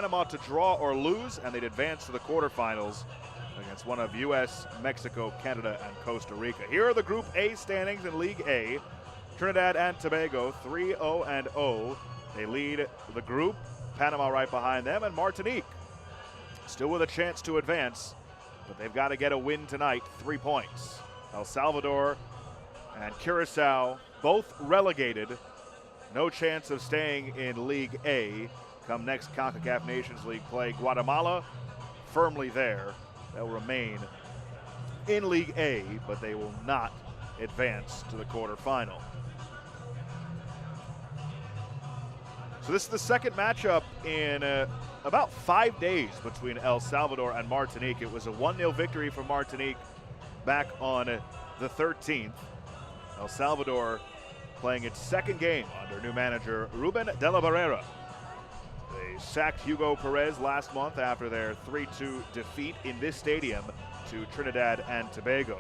Panama to draw or lose, and they'd advance to the quarterfinals against one of U.S., Mexico, Canada, and Costa Rica. Here are the Group A standings in League A. Trinidad and Tobago 3-0-0. They lead the group. Panama right behind them, and Martinique still with a chance to advance, but they've got to get a win tonight, 3 points. El Salvador and Curacao both relegated. No chance of staying in League A come next Concacaf Nations League play. Guatemala firmly there. They'll remain in League A, but they will not advance to the quarterfinal. So this is the second matchup in about 5 days between El Salvador and Martinique. It was a 1-0 victory for Martinique back on the 13th. El Salvador playing its second game under new manager Ruben de la Barrera. They sacked Hugo Perez last month after their 3-2 defeat in this stadium to Trinidad and Tobago.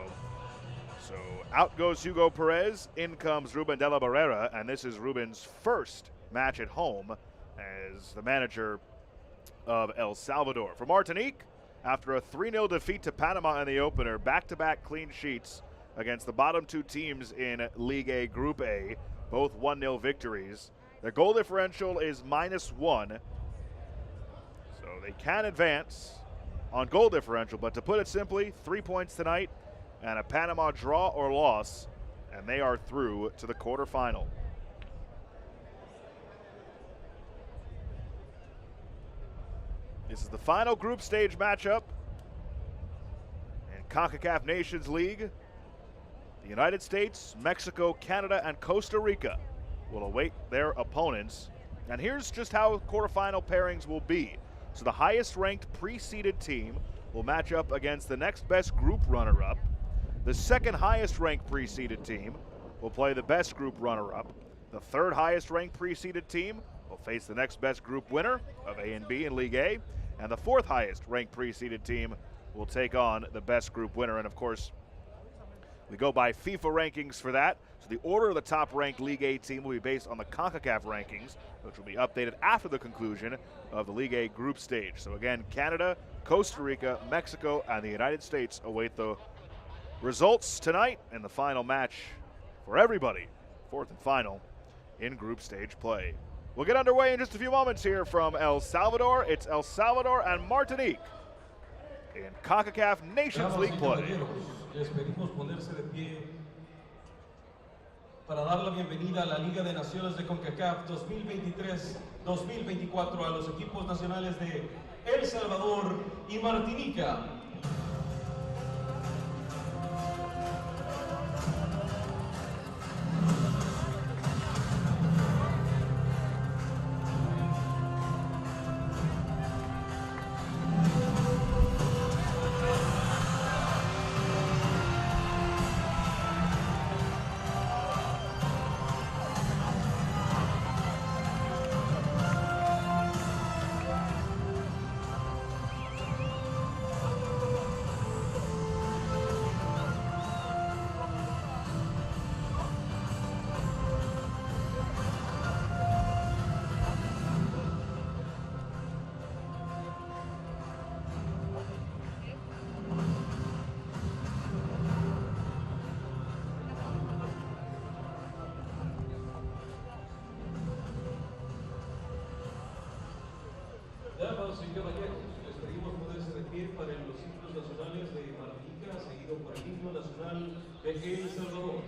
So out goes Hugo Perez, in comes Ruben de la Barrera, and this is Ruben's first match at home as the manager of El Salvador. For Martinique, after a 3-0 defeat to Panama in the opener, back-to-back clean sheets against the bottom two teams in League A Group A, both 1-0 victories. Their goal differential is -1, so they can advance on goal differential, but to put it simply, 3 points tonight and a Panama draw or loss, and they are through to the quarterfinal. This is the final group stage matchup in Concacaf Nations League. The United States, Mexico, Canada, and Costa Rica will await their opponents. And here's just how quarterfinal pairings will be. So the highest ranked pre-seeded team will match up against the next best group runner-up. The second highest ranked pre-seeded team will play the best group runner-up. The third highest ranked pre-seeded team will face the next best group winner of A and B in League A. And the fourth highest ranked pre-seeded team will take on the best group winner. And of course, we go by FIFA rankings for that. So the order of the top ranked League A team will be based on the CONCACAF rankings, which will be updated after the conclusion of the League A group stage. So again, Canada, Costa Rica, Mexico, and the United States await the results tonight in the final match for everybody, fourth and final in group stage play. We'll get underway in just a few moments here from El Salvador. It's El Salvador and Martinique in CONCACAF Nations League play. Les pedimos ponerse de pie para dar la bienvenida a la Liga de Naciones de CONCACAF 2023-2024 a los equipos nacionales de El Salvador y Martinica. Damas y caballeros, les pedimos ponerse de pie para los himnos nacionales de Martinica, seguido por el himno nacional de El Salvador.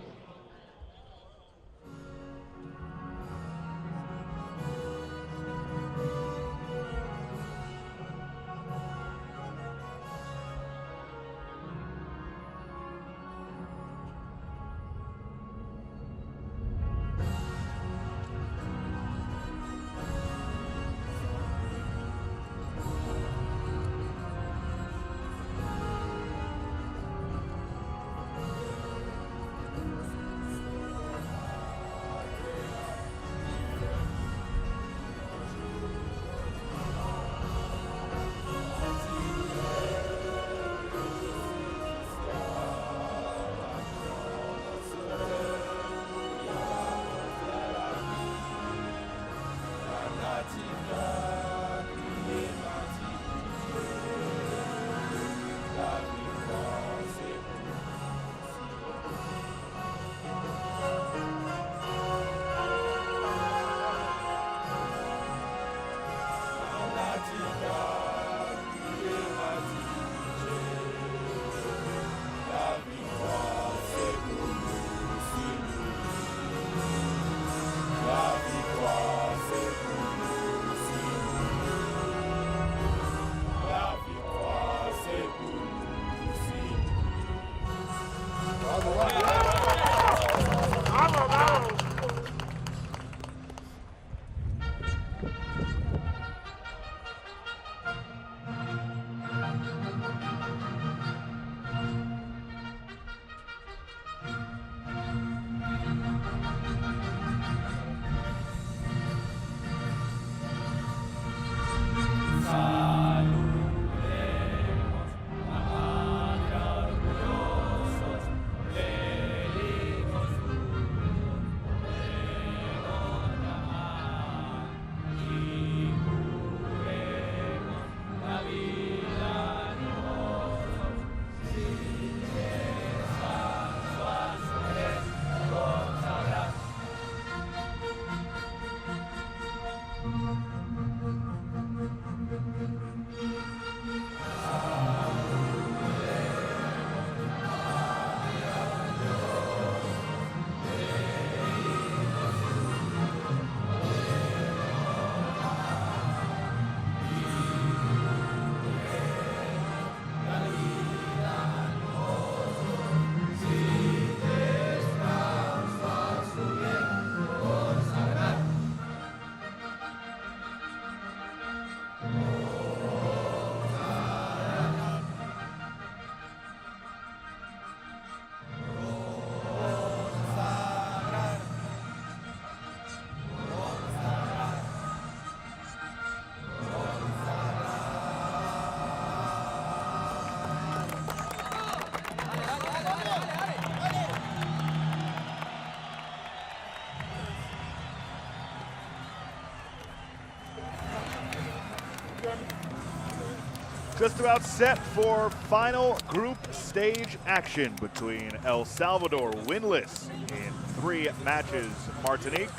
Just about set for final group stage action between El Salvador, winless in 3 matches. Martinique,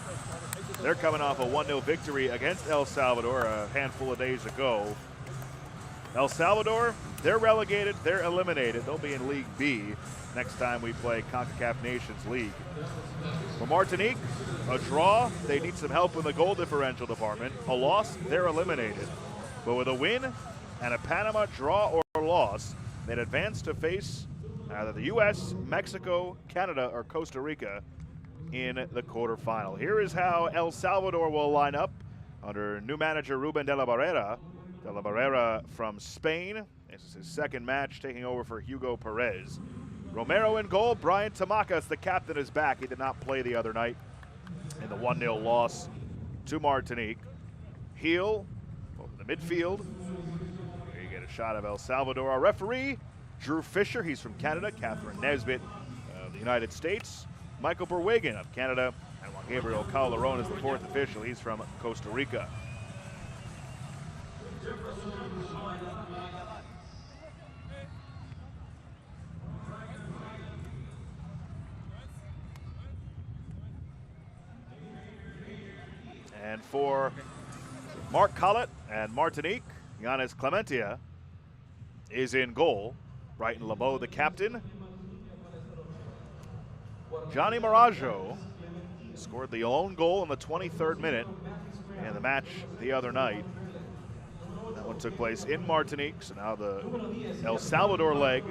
they're coming off a 1-0 victory against El Salvador a handful of days ago. El Salvador, they're relegated, they're eliminated. They'll be in League B next time we play Concacaf Nations League. For Martinique, a draw, they need some help in the goal differential department. A loss, they're eliminated. But with a win and a Panama draw or loss, they'd advance to face either the U.S., Mexico, Canada, or Costa Rica in the quarterfinal. Here is how El Salvador will line up under new manager Ruben de la Barrera. De la Barrera from Spain. This is his second match, taking over for Hugo Perez. Romero in goal. Brian Tamacas, the captain, is back. He did not play the other night in the 1-0 loss to Martinique. Heel, both in the midfield. Here you get a shot of El Salvador. Our referee, Drew Fisher. He's from Canada. Catherine Nesbitt of the United States. Michael Berwagen of Canada. And Juan Gabriel Calderon is the 4th official. He's from Costa Rica. And for Mark Collett and Martinique, Yannis Clementia is in goal. Brighton LeBeau, the captain. Johnny Marajo scored the lone goal in the 23rd minute in the match the other night. That one took place in Martinique, so now the El Salvador leg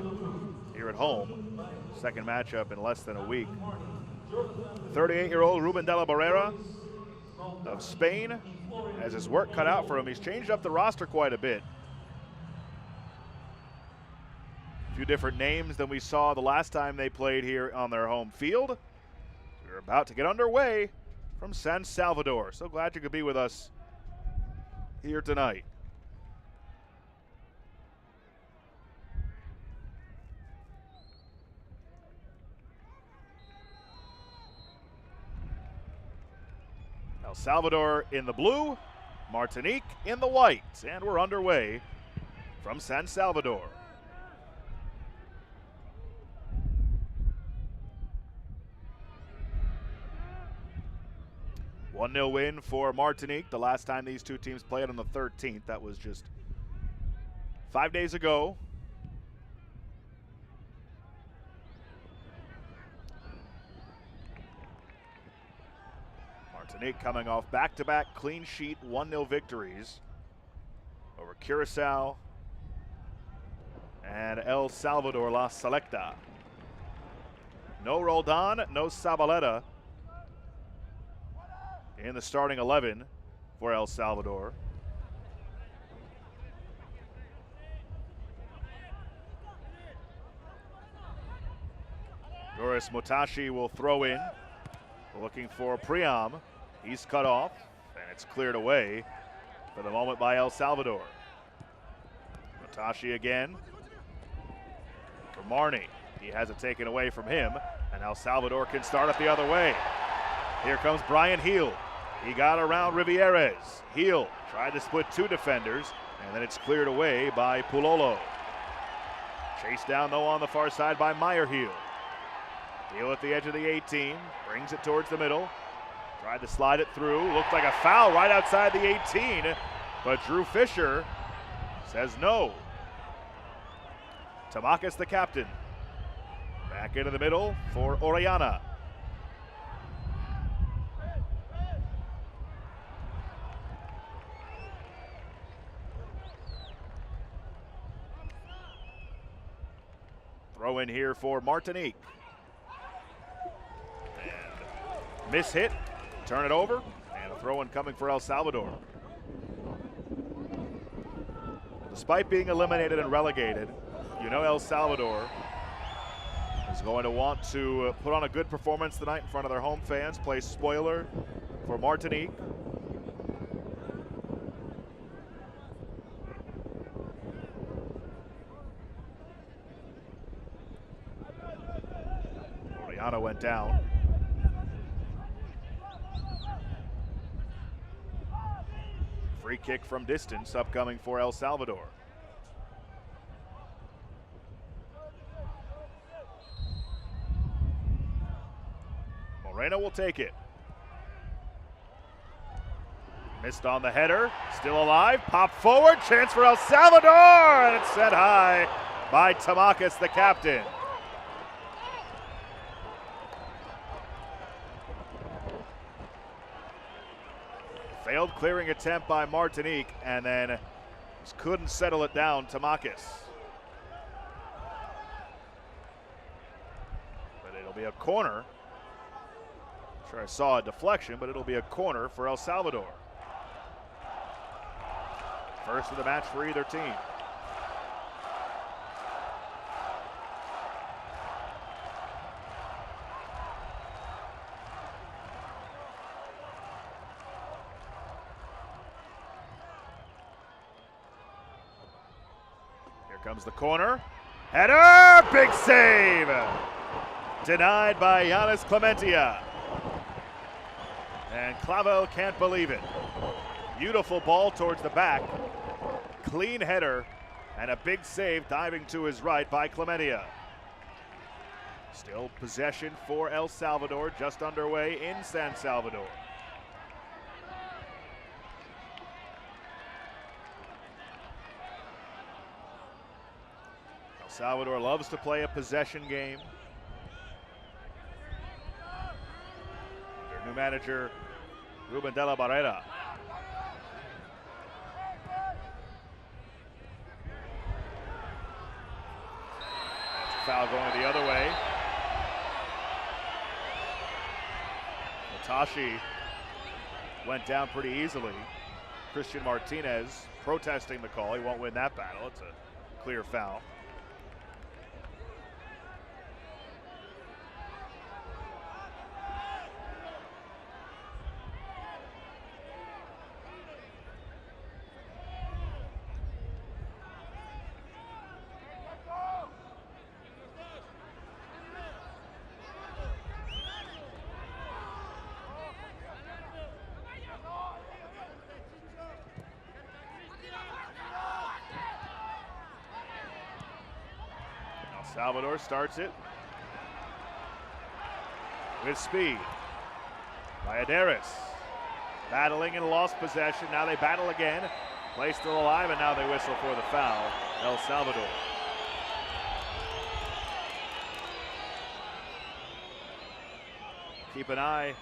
here at home. Second matchup in less than a week. 38-year-old Ruben de la Barrera of Spain has his work cut out for him. He's changed up the roster quite a bit. A few different names than we saw the last time they played here on their home field. We're about to get underway from San Salvador. So glad you could be with us here tonight. El Salvador in the blue, Martinique in the white, and we're underway from San Salvador. A 1-0 win for Martinique. The last time these two teams played on the 13th, that was just 5 days ago. Martinique coming off back-to-back clean sheet 1-0 victories over Curacao and El Salvador La Selecta. No Roldan, no Zabaleta in the starting 11 for El Salvador. Doris Mutashi will throw in, looking for Priam. He's cut off, and it's cleared away for the moment by El Salvador. Tashi again for Marnie. He has it taken away from him, and now Salvador can start it the other way. Here comes Brian Heel. He got around Rivieres. Heel tried to split two defenders, and then it's cleared away by Pulolo. Chased down, though, on the far side by Meyerheel. Heel at the edge of the 18, brings it towards the middle. Tried to slide it through. Looked like a foul right outside the 18, but Drew Fisher says no. Tamakis, the captain. Back into the middle for Orellana. Throw in here for Martinique. And miss hit, turn it over, and a throw in coming for El Salvador. Despite being eliminated and relegated, you know El Salvador is going to want to put on a good performance tonight in front of their home fans, play spoiler for Martinique. Orellana went down. Free kick from distance upcoming for El Salvador. Moreno will take it. Missed on the header, still alive, pop forward, chance for El Salvador, and it's set high by Tamakis, the captain. Failed clearing attempt by Martinique, and then just couldn't settle it down, Tamakis. But it'll be a corner. Sure, I saw a deflection, but it'll be a corner for El Salvador. First of the match for either team. Here comes the corner. Header! Big save! Denied by Yanis Clementia. And Clavel can't believe it. Beautiful ball towards the back. Clean header and a big save diving to his right by Clementia. Still possession for El Salvador, just underway in San Salvador. El Salvador loves to play a possession game. Their new manager, Ruben de la Barrera. That's a foul going the other way. Tashi went down pretty easily. Christian Martinez protesting the call. He won't win that battle. It's a clear foul. Salvador starts it with speed. Valladares battling and lost possession. Now they battle again. Play still alive, and now they whistle for the foul. El Salvador. Keep an eye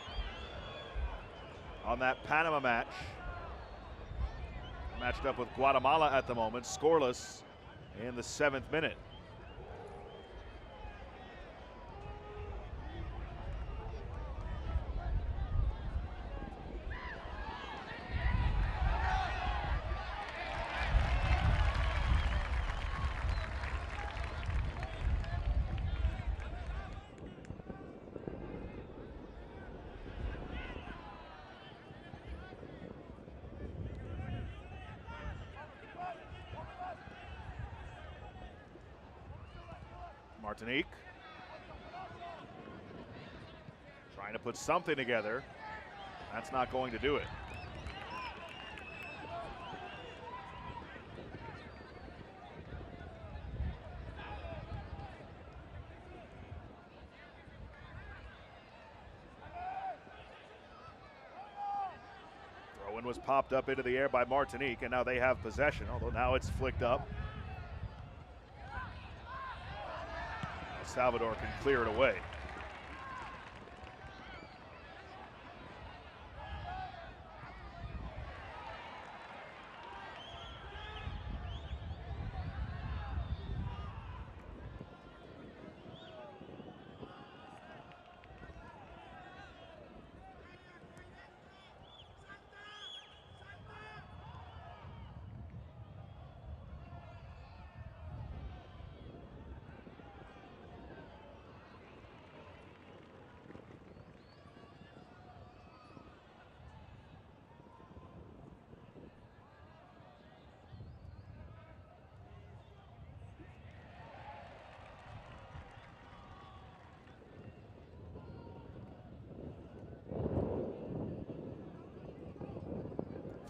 on that Panama match. Matched up with Guatemala at the moment, scoreless in the 7th minute. Martinique trying to put something together. That's not going to do it. Throw-in was popped up into the air by Martinique, and now they have possession, although now it's flicked up. Salvador can clear it away.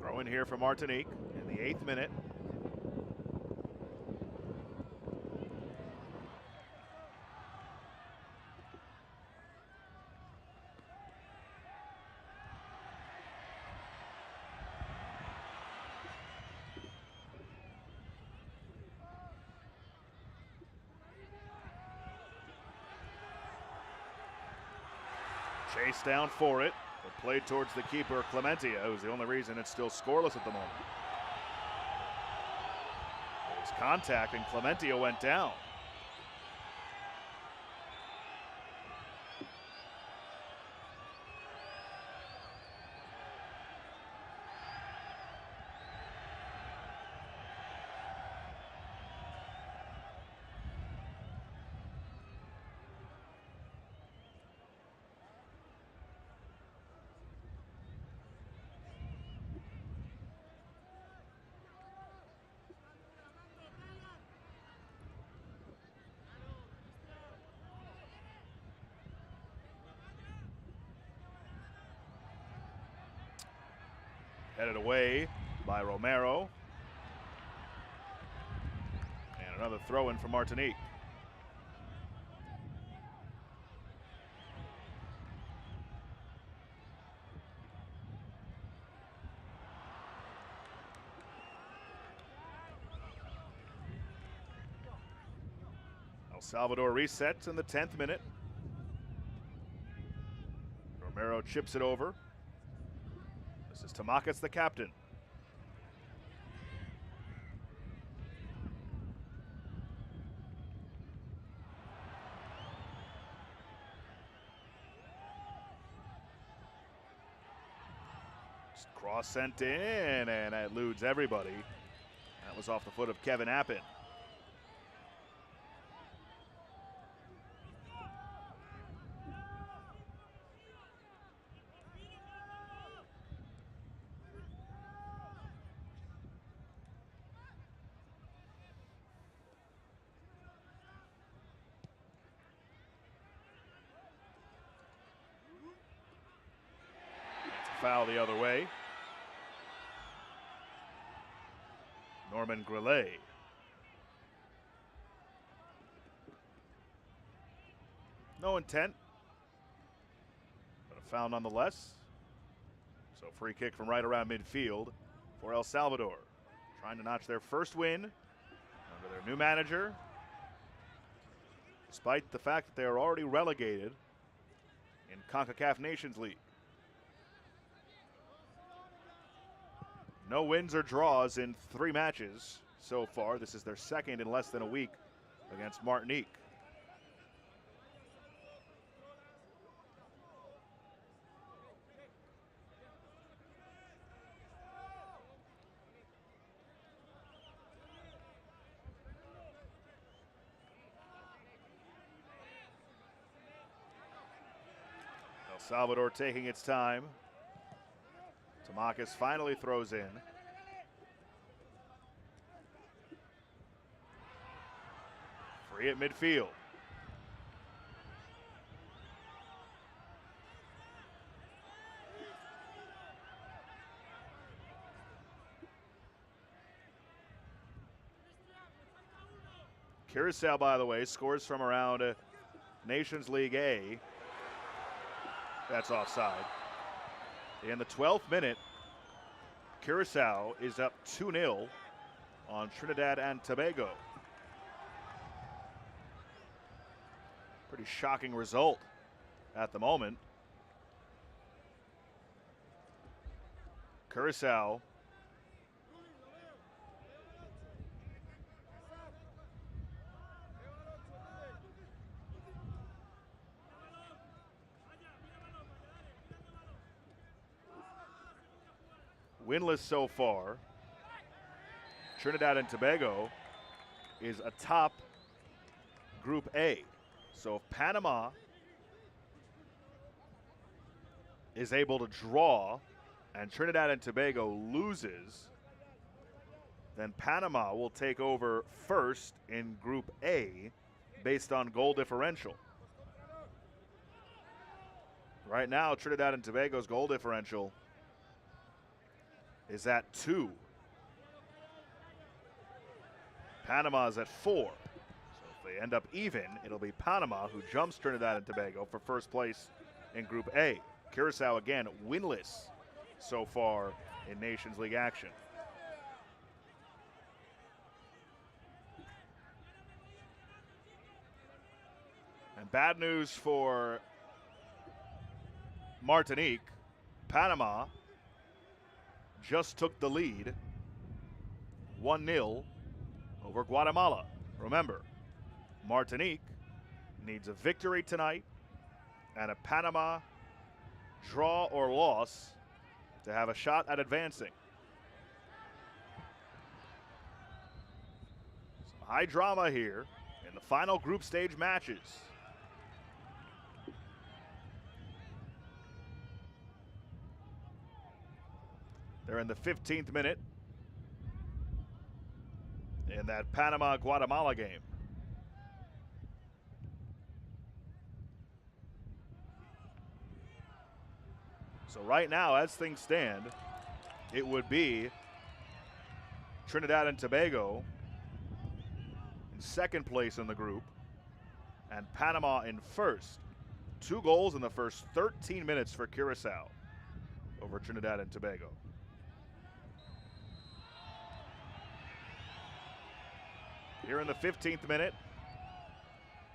Throw in here for Martinique in the 8th minute. Chase down for it, but played towards the keeper, Clementia, who's the only reason it's still scoreless at the moment. There's contact, and Clementia went down. Headed away by Romero. And another throw-in for Martinique. El Salvador resets in the 10th minute. Romero chips it over. This is Tamakis, the captain. Just cross sent in, and that eludes everybody. That was off the foot of Kevin Appin. Foul the other way. Norman Grillet. No intent, but a foul nonetheless. So free kick from right around midfield for El Salvador. Trying to notch their first win under their new manager, despite the fact that they are already relegated in Concacaf Nations League. No wins or draws in 3 matches so far. This is their second in less than a week against Martinique. El Salvador taking its time. Tamakis finally throws in. Free at midfield. Curacao, by the way, scores from around Nations League A. That's offside. In the 12th minute, Curacao is up 2-0 on Trinidad and Tobago. Pretty shocking result at the moment. Curacao winless so far. Trinidad and Tobago is atop Group A. So if Panama is able to draw and Trinidad and Tobago loses, then Panama will take over first in Group A based on goal differential. Right now, Trinidad and Tobago's goal differential is at 2. Panama's at 4. So if they end up even, it'll be Panama who jumps Trinidad and Tobago for first place in Group A. Curacao, again, winless so far in Nations League action. And bad news for Martinique. Panama just took the lead 1-0 over Guatemala. Remember, Martinique needs a victory tonight and a Panama draw or loss to have a shot at advancing. Some high drama here in the final group stage matches. They're in the 15th minute in that Panama-Guatemala game. So right now, as things stand, it would be Trinidad and Tobago in second place in the group and Panama in first. 2 goals in the first 13 minutes for Curacao over Trinidad and Tobago. Here in the 15th minute,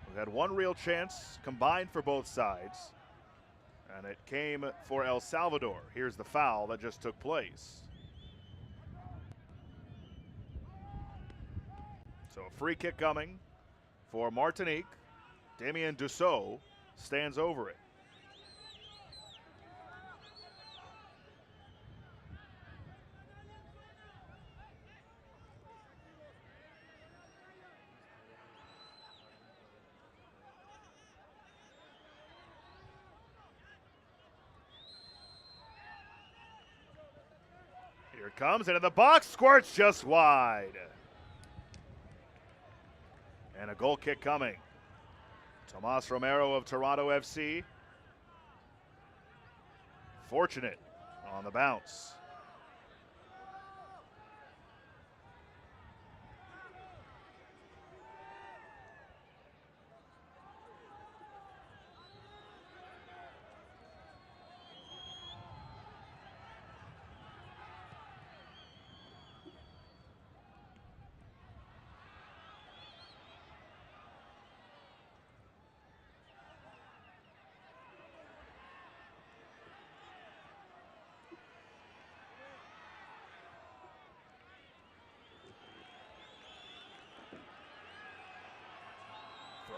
we've had one real chance combined for both sides, and it came for El Salvador. Here's the foul that just took place. So a free kick coming for Martinique. Damien Dussault stands over it. Here it comes, into the box, squirts just wide. And a goal kick coming. Tomas Romero of Toronto FC. Fortunate on the bounce.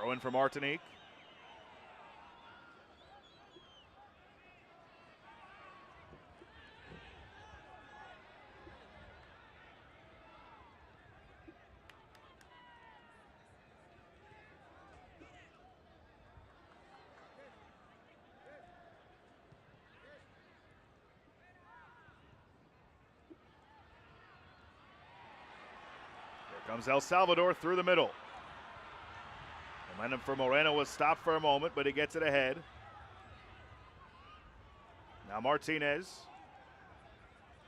Throw in for Martinique. Here comes El Salvador through the middle. Momentum for Moreno was stopped for a moment, but he gets it ahead. Now Martinez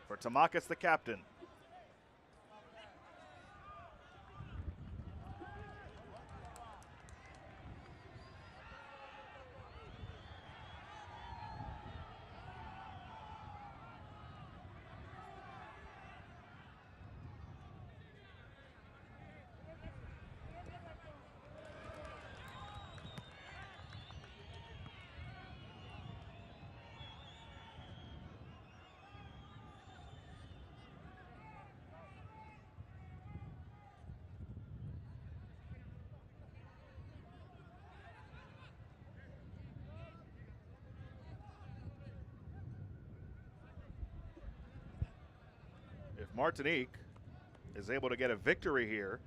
for Tamakis, the captain. Martinique is able to get a victory here,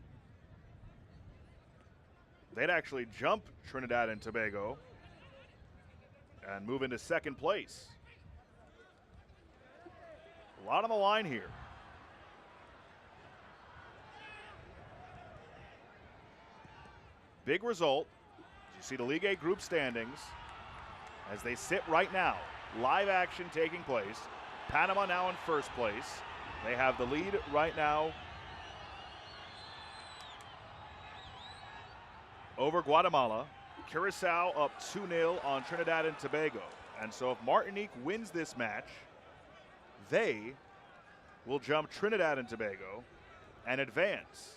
they'd actually jump Trinidad and Tobago and move into second place. A lot on the line here. Big result. You see the League A group standings as they sit right now. Live action taking place. Panama now in first place. They have the lead right now over Guatemala. Curacao up 2-0 on Trinidad and Tobago. And so if Martinique wins this match, they will jump Trinidad and Tobago and advance.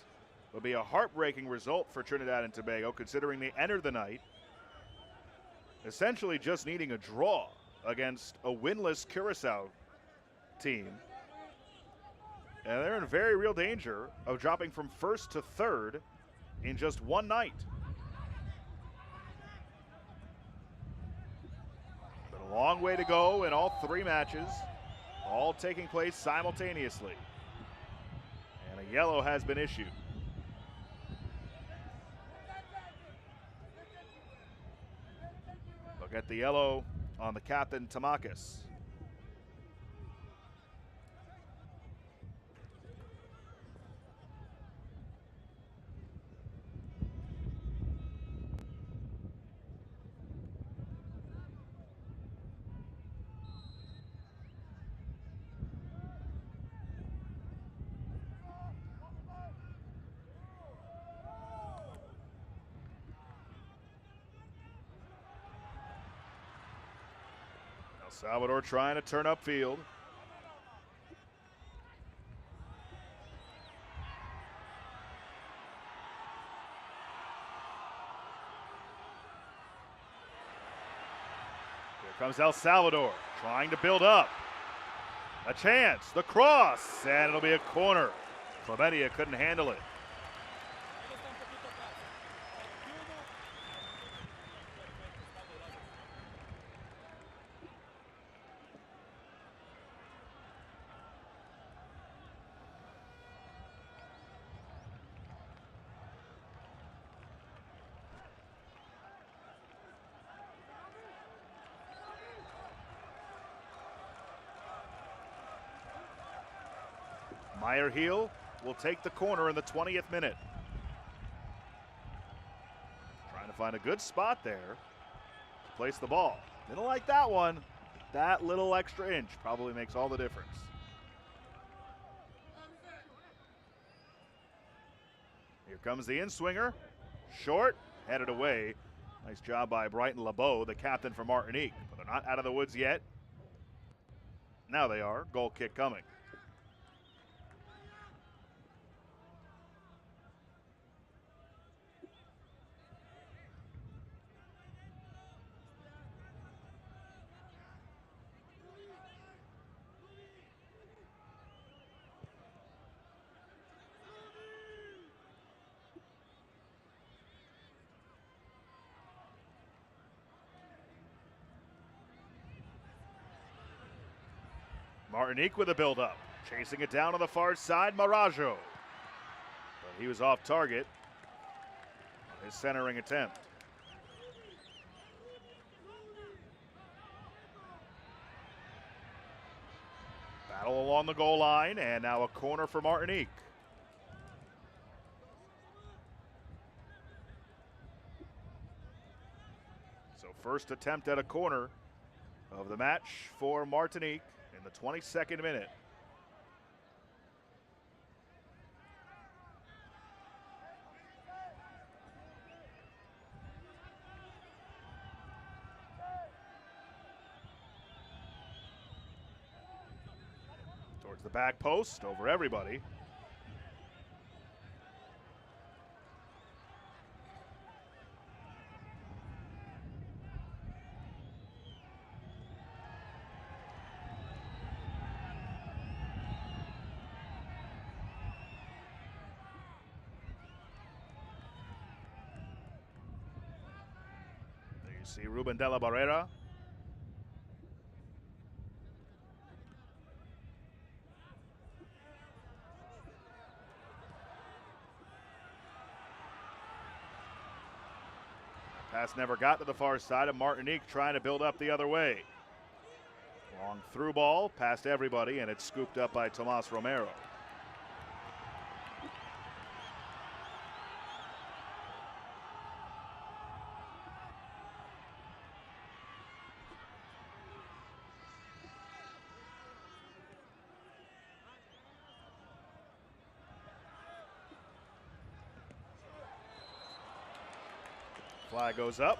It will be a heartbreaking result for Trinidad and Tobago, considering they entered the night essentially just needing a draw against a winless Curacao team. And they're in very real danger of dropping from first to third in just one night. But a long way to go in all three matches, all taking place simultaneously. And a yellow has been issued. Look at the yellow on the captain, Tamakis. Salvador trying to turn upfield. Here comes El Salvador trying to build up. A chance, the cross, and it'll be a corner. Clementia couldn't handle it. Meyer Heel will take the corner in the 20th minute. Trying to find a good spot there to place the ball. Didn't like that one. That little extra inch probably makes all the difference. Here comes the in-swinger. Short, headed away. Nice job by Brighton LeBeau, the captain for Martinique. But they're not out of the woods yet. Now they are. Goal kick coming. Martinique with a build-up. Chasing it down on the far side, Marajo. But he was off target on his centering attempt. Battle along the goal line, and now a corner for Martinique. So first attempt at a corner of the match for Martinique in the 22nd minute. Towards the back post, over everybody. See Ruben de la Barrera. Pass never got to the far side of Martinique, trying to build up the other way. Long through ball past everybody, and it's scooped up by Tomas Romero. Flag goes up.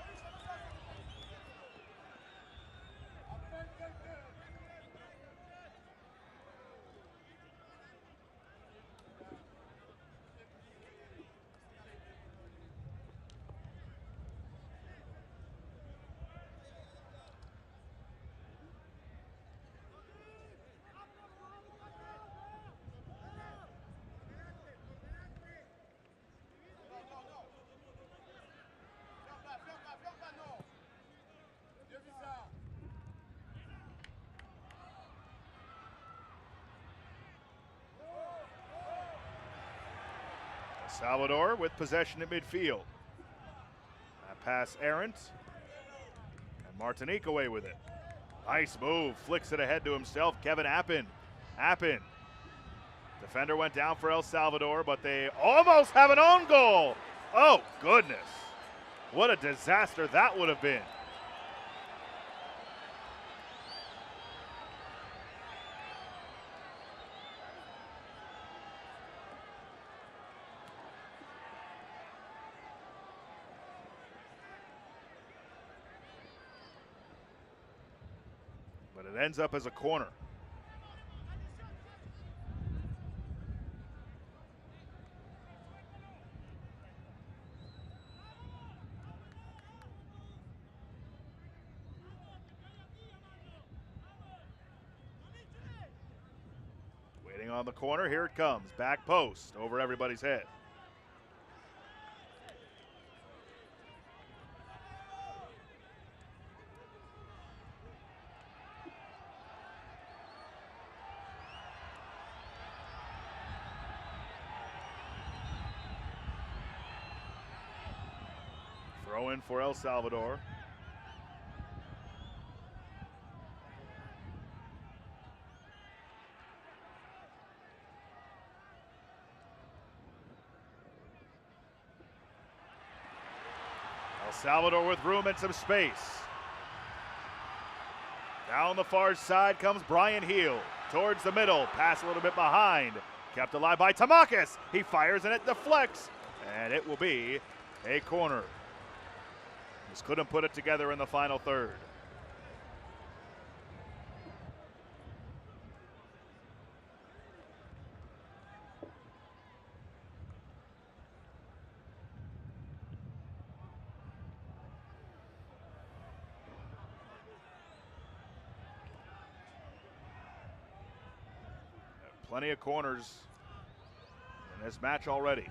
Salvador with possession at midfield. That pass errant. And Martinique away with it. Nice move. Flicks it ahead to himself. Kevin Appin. Defender went down for El Salvador, but they almost have an own goal. Oh, goodness. What a disaster that would have been. But it ends up as a corner. Waiting on the corner, here it comes. Back post over everybody's head. Throw in for El Salvador. El Salvador with room and some space. Down the far side comes Brian Heel. Towards the middle, pass a little bit behind. Kept alive by Tamakis. He fires and it deflects. And it will be a corner. Just couldn't put it together in the final third. Plenty of corners in this match already.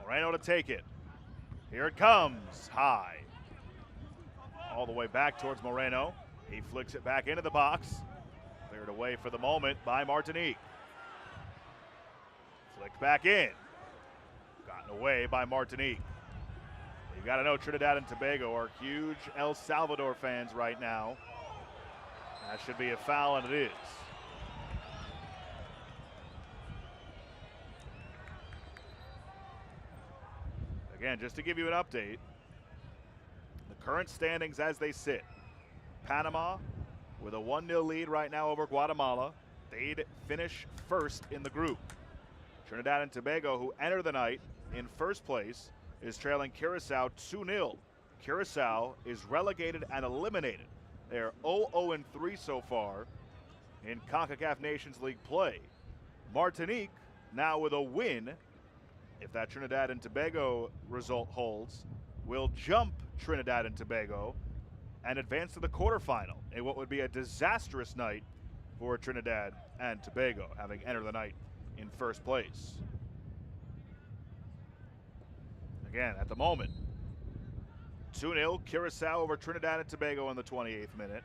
Moreno to take it. Here it comes, high. All the way back towards Moreno. He flicks it back into the box. Cleared away for the moment by Martinique. Flicked back in. Gotten away by Martinique. You got to know Trinidad and Tobago are huge El Salvador fans right now. That should be a foul, and it is. Again, just to give you an update, the current standings as they sit. Panama with a 1-0 lead right now over Guatemala. They'd finish first in the group. Trinidad and Tobago, who enter the night in first place, is trailing Curacao 2-0. Curacao is relegated and eliminated. They are 0-3 so far in Concacaf Nations League play. Martinique, now with a win, if that Trinidad and Tobago result holds, will jump Trinidad and Tobago and advance to the quarterfinal in what would be a disastrous night for Trinidad and Tobago, having entered the night in first place. Again, at the moment, 2-0 Curacao over Trinidad and Tobago in the 28th minute.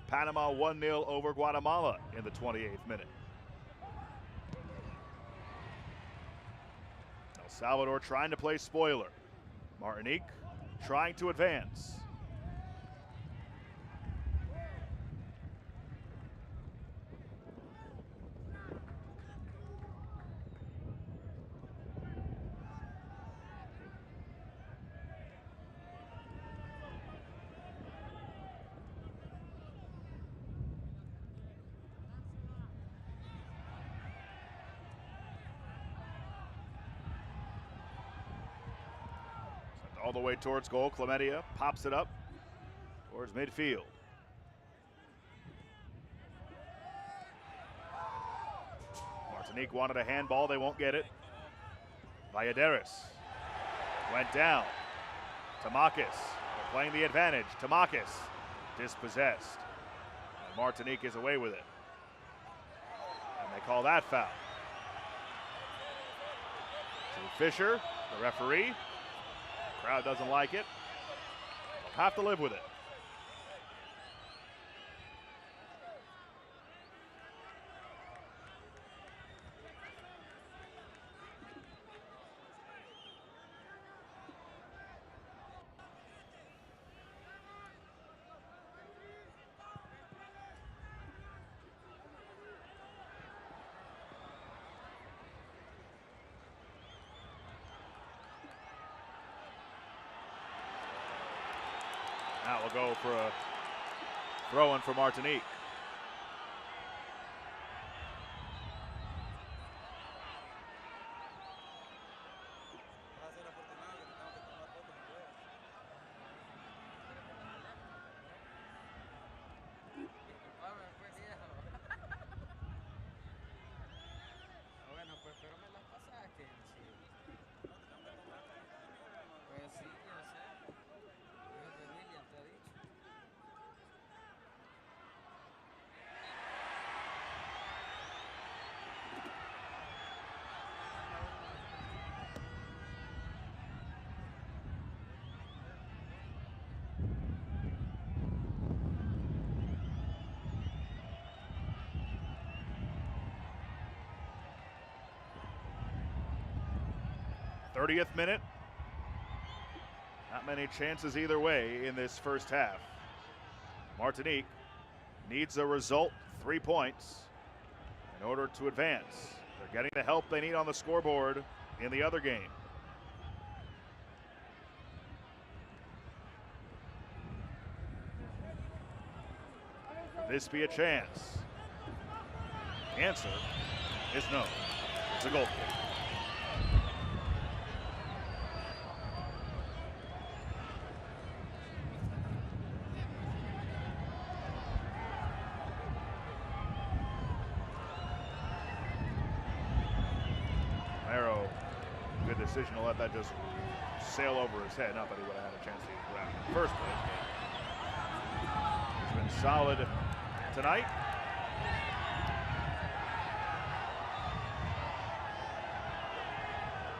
Panama 1-0 over Guatemala in the 28th minute. El Salvador trying to play spoiler. Martinique trying to advance. All the way towards goal. Clementia pops it up towards midfield. Martinique wanted a handball. They won't get it. Valladares went down. Tamakis, they're playing the advantage. Tamakis dispossessed. And Martinique is away with it. And they call that foul. To Fisher, the referee. Crowd doesn't like it. They'll have to live with it. Now we'll go for a throw-in for Martinique. '30th minute. Not many chances either way in this first half. Martinique needs a result, 3 points, in order to advance. They're getting the help they need on the scoreboard in the other game. Could this be a chance? The answer is no. It's a goal kick. Good decision to let that just sail over his head. Not that he would have had a chance to get around in the first place. He's been solid tonight.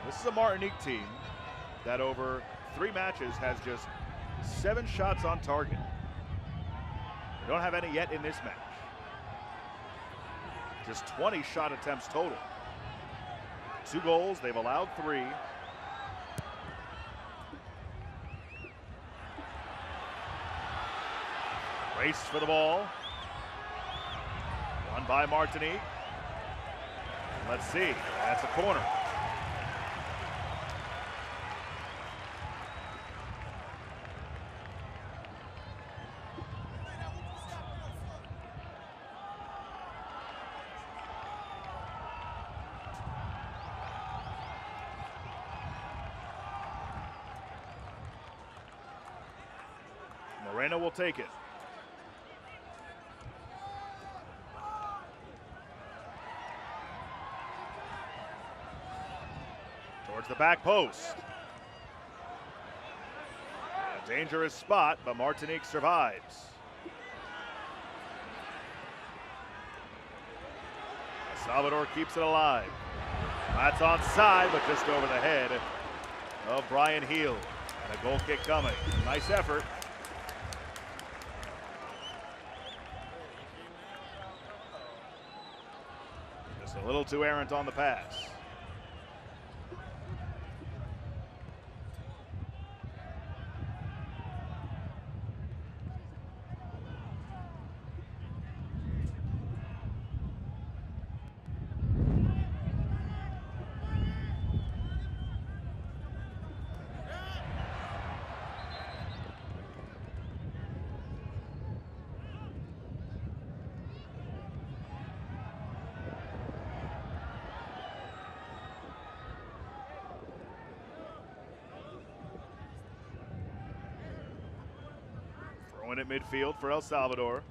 This is a Martinique team that over 3 matches has just 7 shots on target. They don't have any yet in this match. Just 20 shot attempts total. 2 goals, they've allowed 3. Raced for the ball. Won by Martinique. Let's see, that's a corner. Moreno will take it. Towards the back post. A dangerous spot, but Martinique survives. Salvador keeps it alive. That's onside, but just over the head of Brian Heel. And a goal kick coming. Nice effort. Just a little too errant on the pass. Throwing at midfield for El Salvador.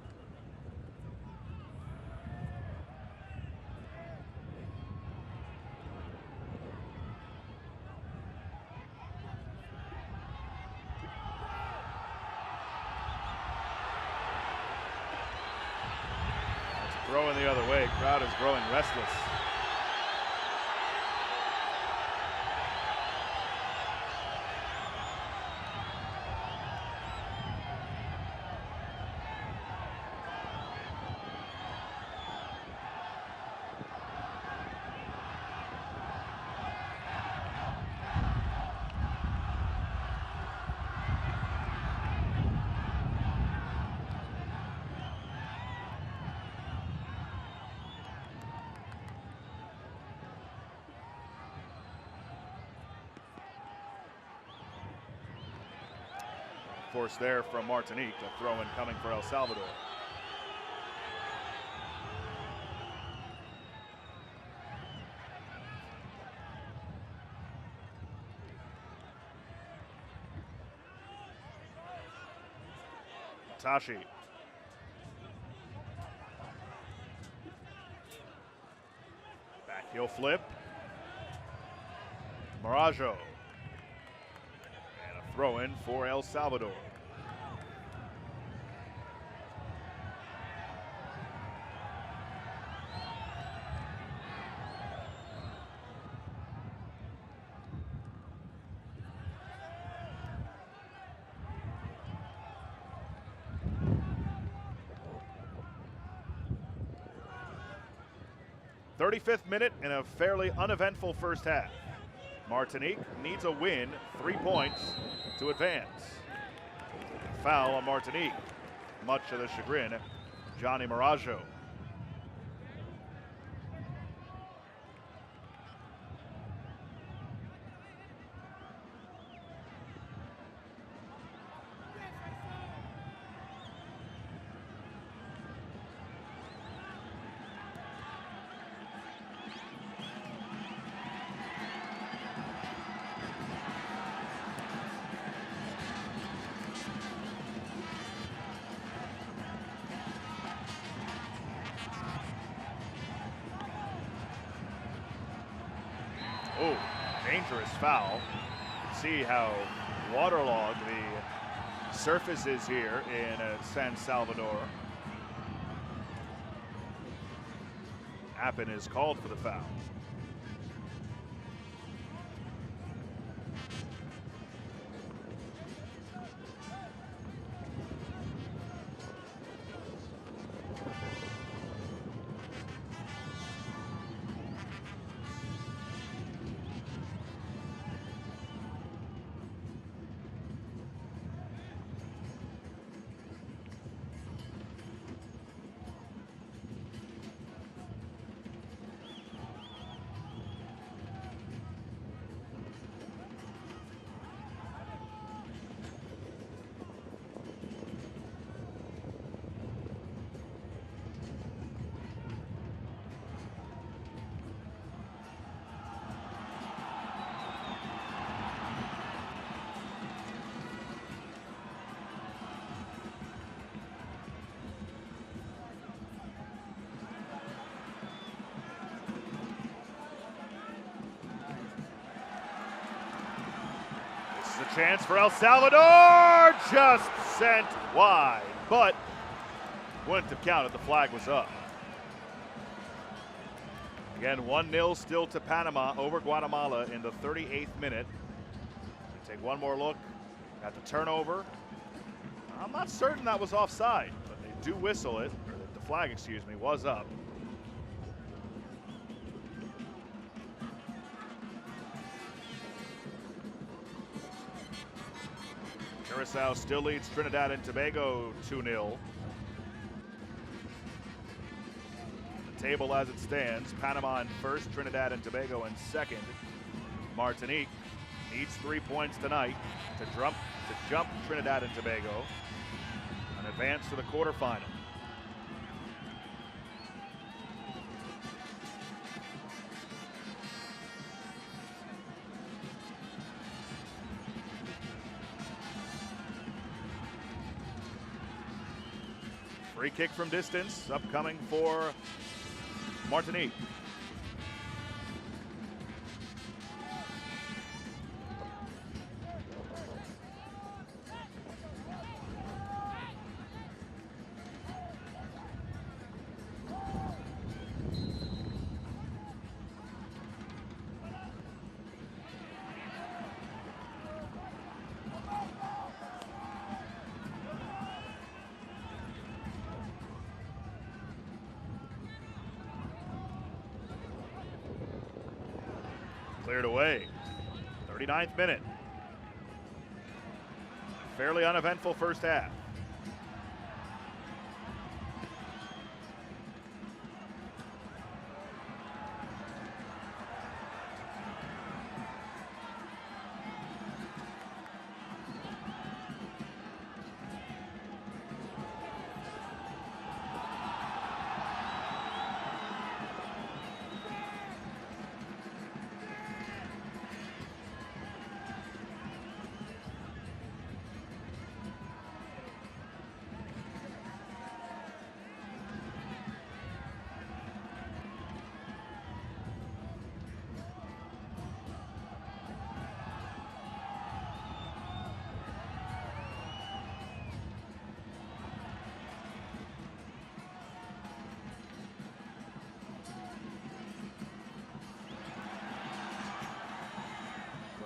Throwing the other way. Crowd is growing restless. Force there from Martinique. A throw-in coming for El Salvador. Tashi. Back heel flip. Marajo. And a throw-in for El Salvador. '35th minute in a fairly uneventful first half. Martinique needs a win, 3 points to advance. Foul on Martinique, much to the chagrin of Johnny Marajo. Oh, dangerous foul. You can see how waterlogged the surface is here in San Salvador. Appin is called for the foul. A chance for El Salvador, just sent wide, but wouldn't have counted. The flag was up. Again, 1-0 still to Panama over Guatemala in the 38th minute. We take one more look Got the turnover. I'm not certain that was offside, but they do whistle it, or the flag, excuse me, was up. Curacao still leads Trinidad and Tobago 2-0. The table as it stands, Panama in first, Trinidad and Tobago in second. Martinique needs 3 points tonight to jump Trinidad and Tobago and advance to the quarterfinal. Free kick from distance, upcoming for Martinique. Cleared away. 39th minute. Fairly uneventful first half.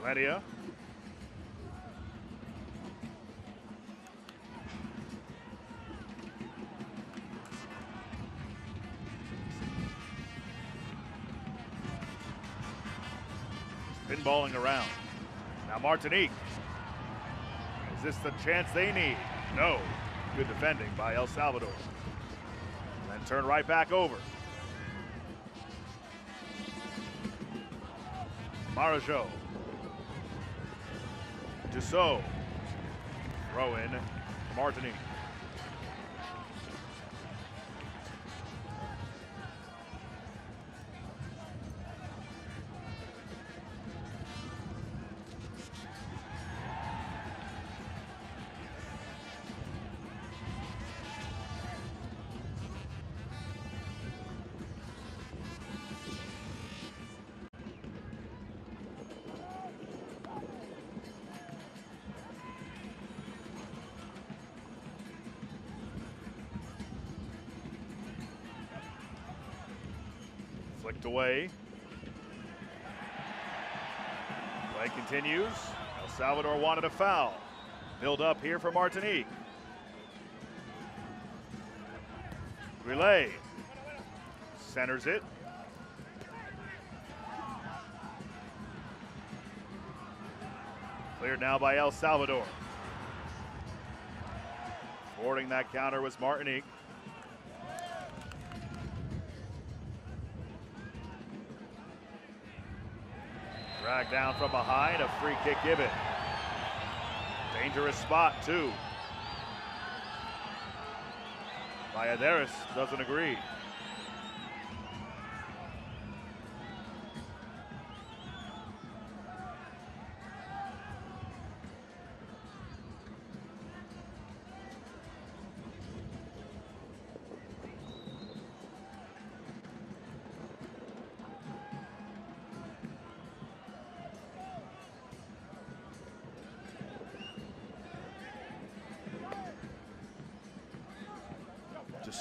Valeria. Pinballing around. Now Martinique. Is this the chance they need? No. Good defending by El Salvador. And then turn right back over. Marajo. Dussault. Throw in Martinique. Flicked away. Play continues. El Salvador wanted a foul. Build up here for Martinique. Relay. Centers it. Cleared now by El Salvador. Forwarding that counter was Martinique. Dragged down from behind, a free kick given. Dangerous spot too. Valladares doesn't agree.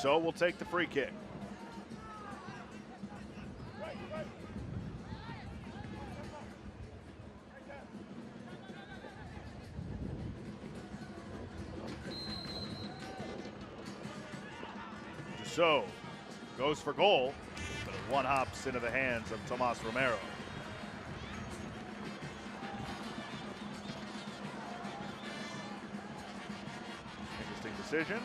So we'll take the free kick. So, goes for goal, but one hops into the hands of Tomas Romero. Interesting decision.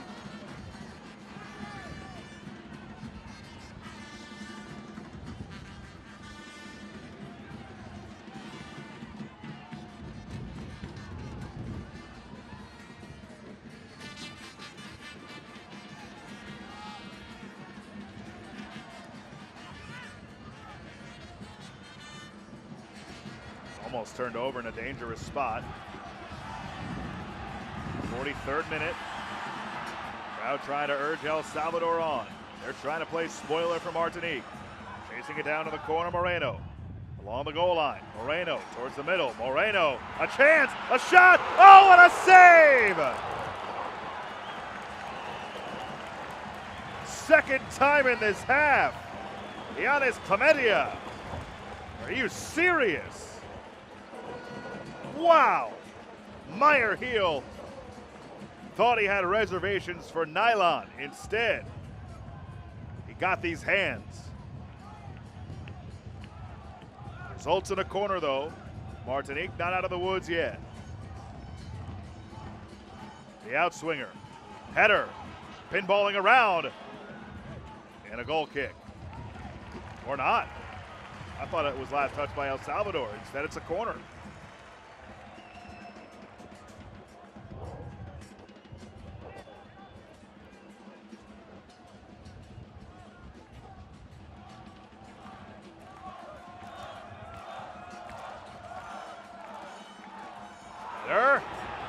Almost turned over in a dangerous spot. 43rd minute. Crowd trying to urge El Salvador on. They're trying to play spoiler for Martinique. Chasing it down to the corner, Moreno. Along the goal line. Moreno towards the middle. Moreno, a chance, a shot. Oh, what a save! Second time in this half. Giannis Clementia. Are you serious? Wow! Meyer Heel thought he had reservations for nylon. Instead, he got these hands. Results in a corner, though. Martinique not out of the woods yet. The outswinger. Header. Pinballing around. And a goal kick. Or not. I thought it was last touched by El Salvador. Instead, it's a corner.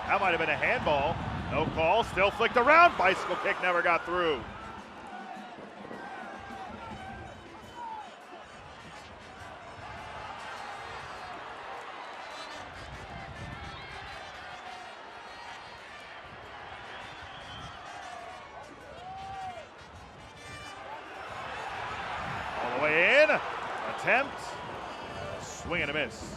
That might have been a handball. No call, still flicked around. Bicycle kick never got through. All the way in. Attempt. Swing and a miss.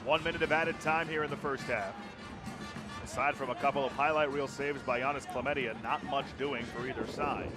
One minute of added time here in the first half. Aside from a couple of highlight reel saves by Giannis Clementia, not much doing for either side.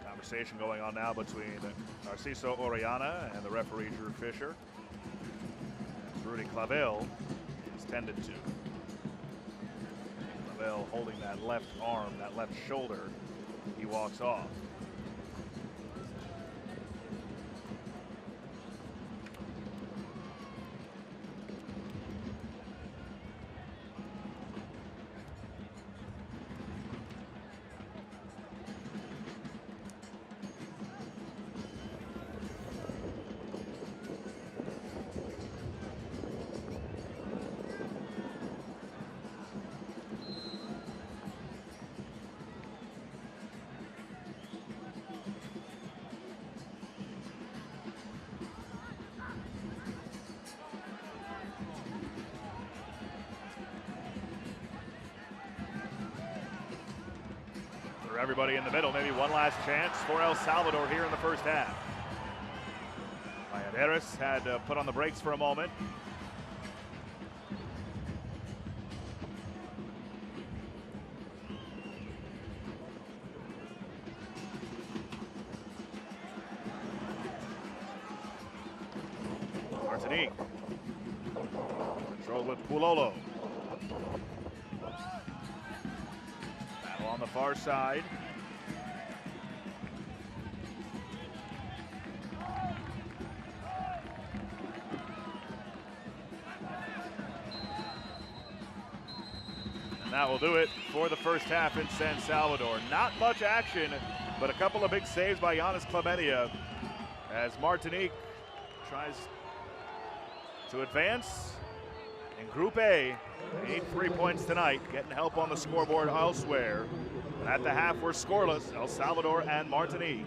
Conversation going on now between Narciso Orellana and the referee Drew Fisher. As Rudy Clavel is tended to. Clavel holding that left arm, that left shoulder. He walks off. Everybody in the middle, maybe one last chance for El Salvador here in the first half. Valladares had put on the brakes for a moment. Martinique. Control with Pulolo. Battle on the far side. And that will do it for the first half in San Salvador. Not much action, but a couple of big saves by Giannis Clementia as Martinique tries to advance in Group A. They need 3 points tonight, getting help on the scoreboard elsewhere. And at the half, we're scoreless, El Salvador and Martinique.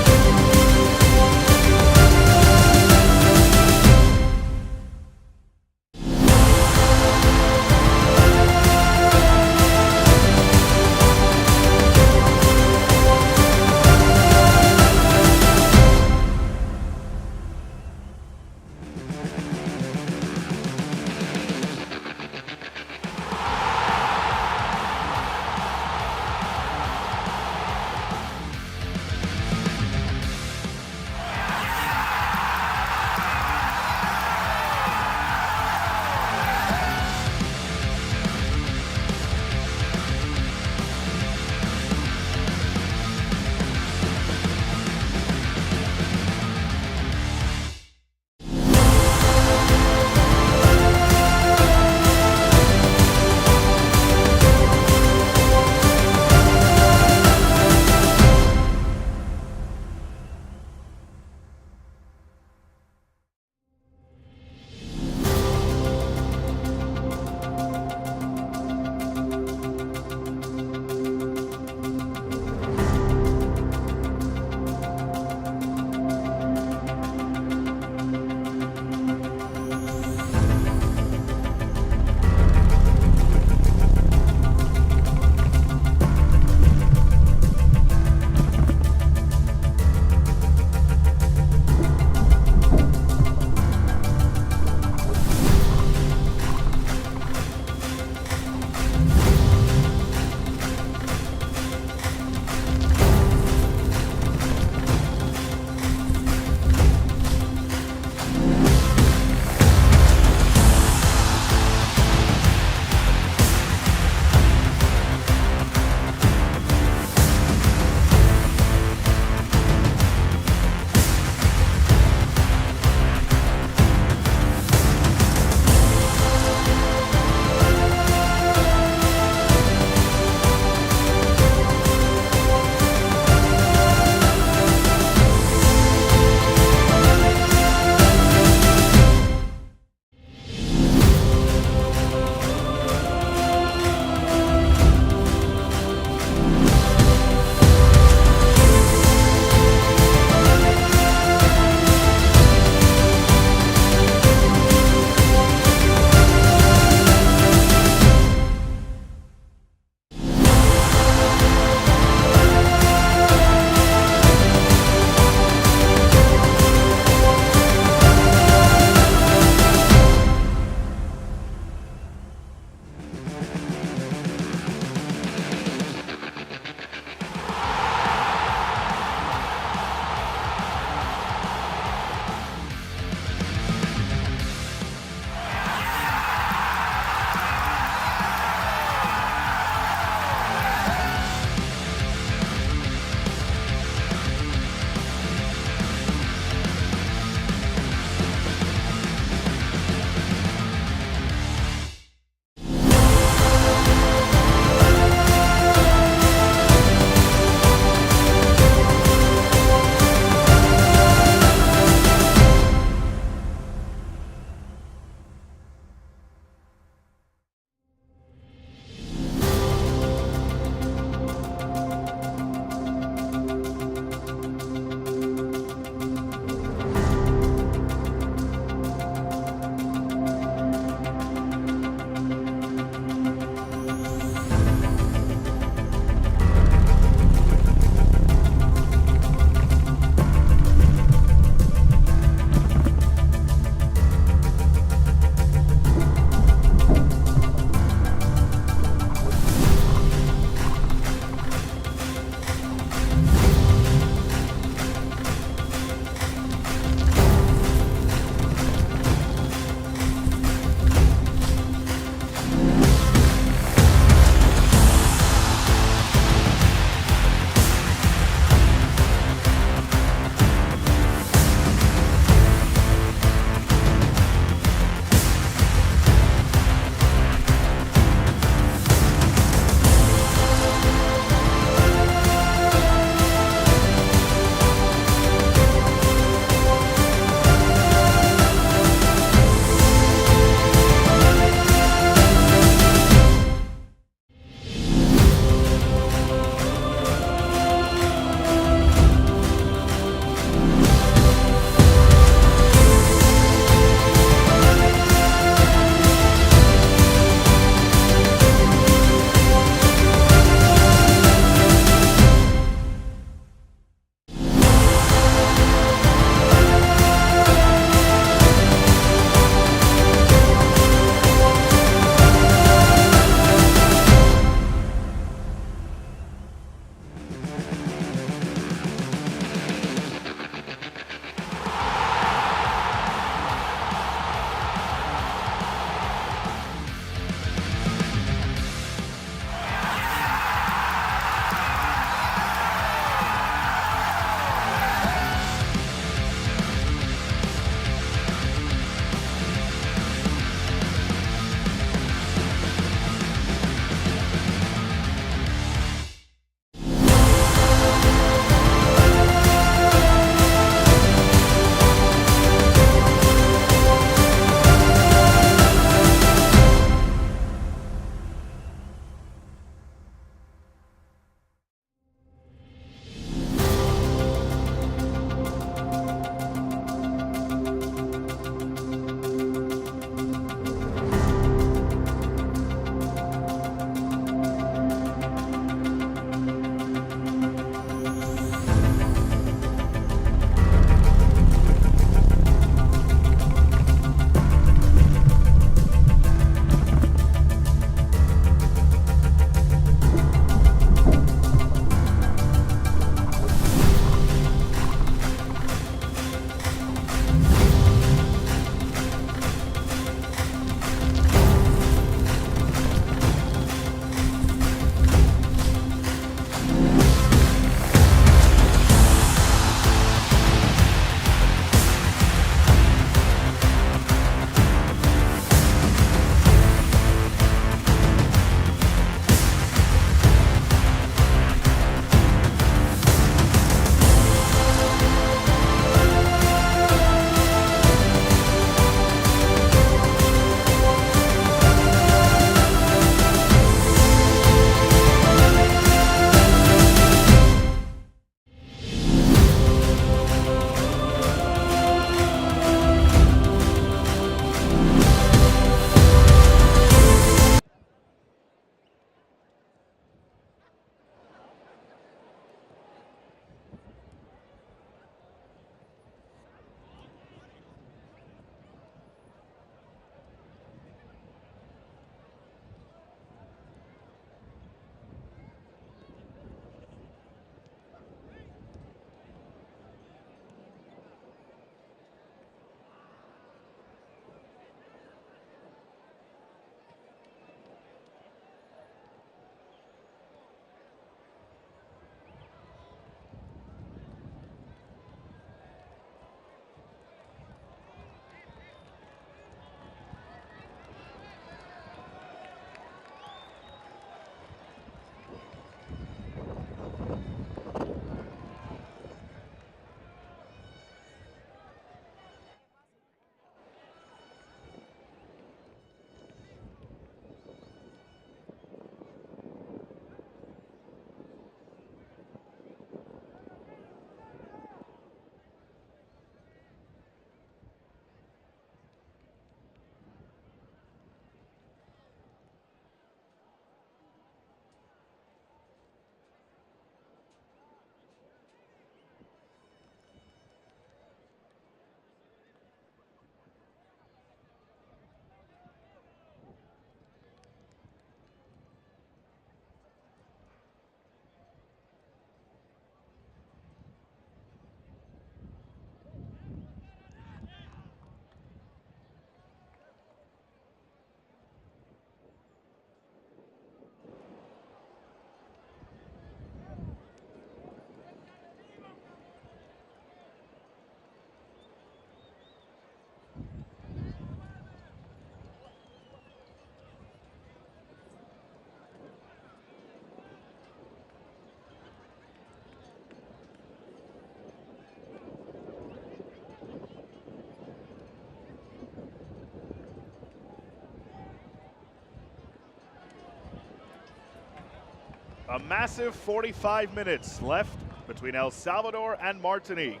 A massive 45 minutes left between El Salvador and Martinique.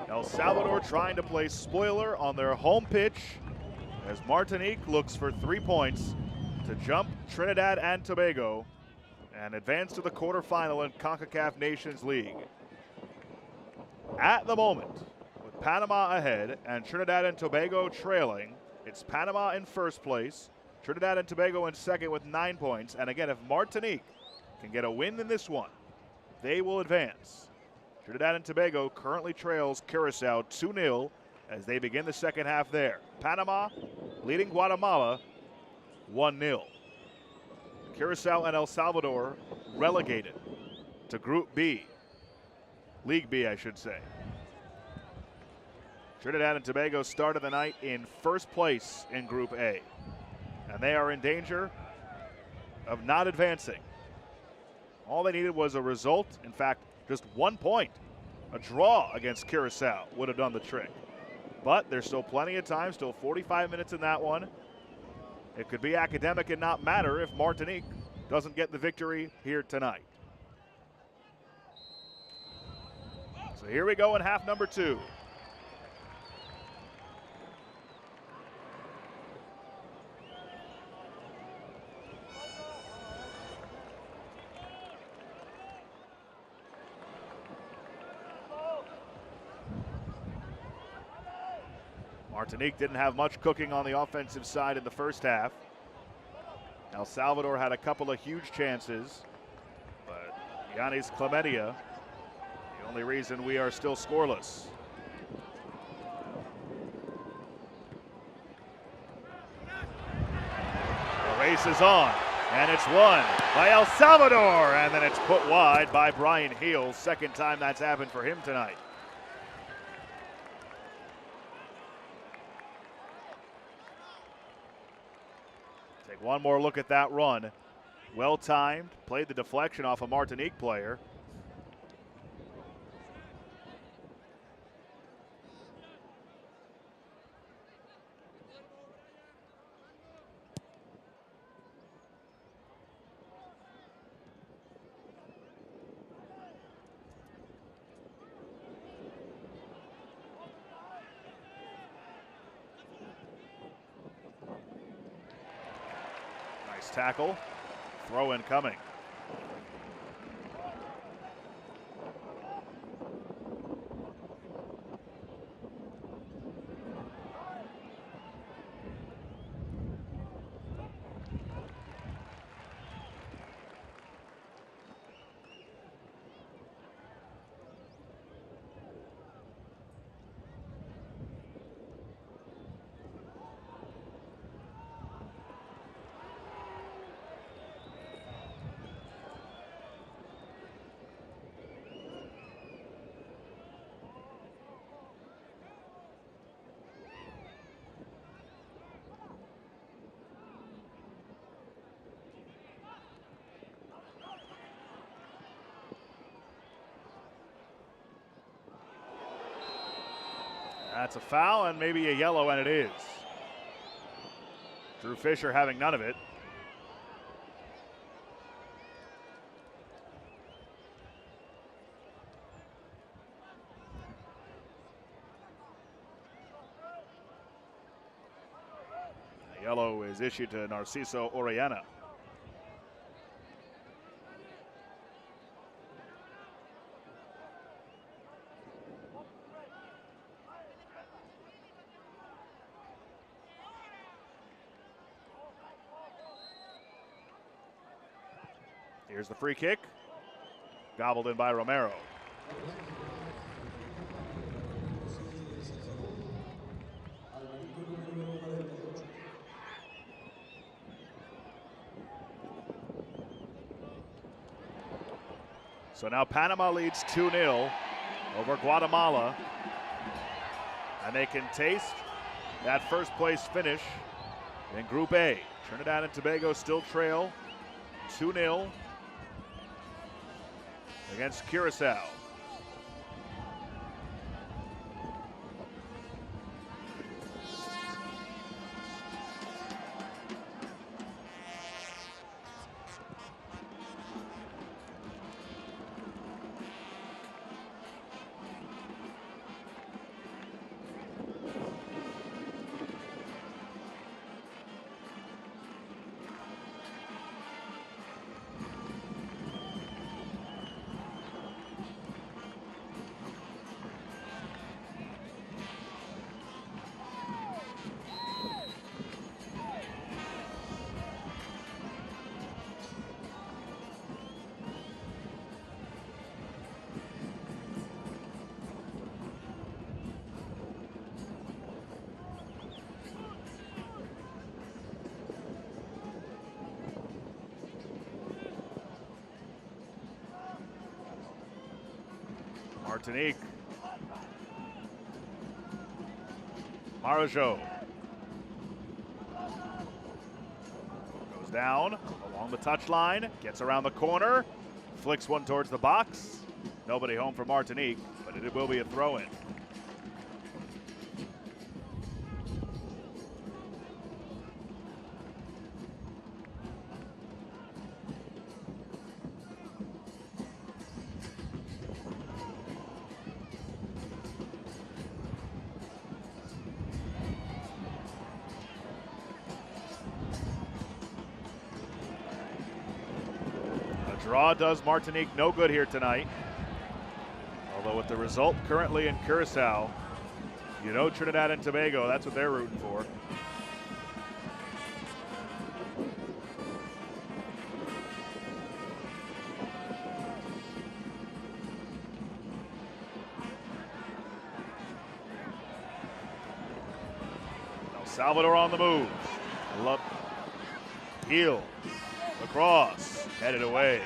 El Salvador trying to play spoiler on their home pitch as Martinique looks for 3 points to jump Trinidad and Tobago and advance to the quarterfinal in Concacaf Nations League. At the moment, with Panama ahead and Trinidad and Tobago trailing, it's Panama in first place, Trinidad and Tobago in second with 9 points. And again, if Martinique can get a win in this one, they will advance. Trinidad and Tobago currently trails Curacao 2-0 as they begin the second half there. Panama leading Guatemala 1-0. Curacao and El Salvador relegated to Group B. League B, I should say. Trinidad and Tobago started the night in first place in Group A, and they are in danger of not advancing. All they needed was a result. In fact, just 1 point. A draw against Curacao would have done the trick. But there's still plenty of time, still 45 minutes in that one. It could be academic and not matter if Martinique doesn't get the victory here tonight. So here we go in half number 2. Martinique didn't have much cooking on the offensive side in the first half. El Salvador had a couple of huge chances, but Yanis Clementia, the only reason we are still scoreless. The race is on, and it's won by El Salvador, and then it's put wide by Brian Heel. Second time that's happened for him tonight. Take one more look at that run. Well timed, played the deflection off a Martinique player. Nice tackle. Throw in coming. That's a foul and maybe a yellow, and it is. Drew Fisher having none of it. The yellow is issued to Narciso Orellana. Here's the free kick, gobbled in by Romero. So now Panama leads 2-0 over Guatemala, and they can taste that first place finish in Group A. Trinidad and Tobago still trail 2-0 against Curacao. Martinique. Marajo. Goes down along the touchline, gets around the corner, flicks one towards the box. Nobody home for Martinique, but it will be a throw-in. Draw does Martinique no good here tonight. Although with the result currently in Curacao, you know Trinidad and Tobago, that's what they're rooting for. Now Salvador on the move. Heel. Across. Headed away.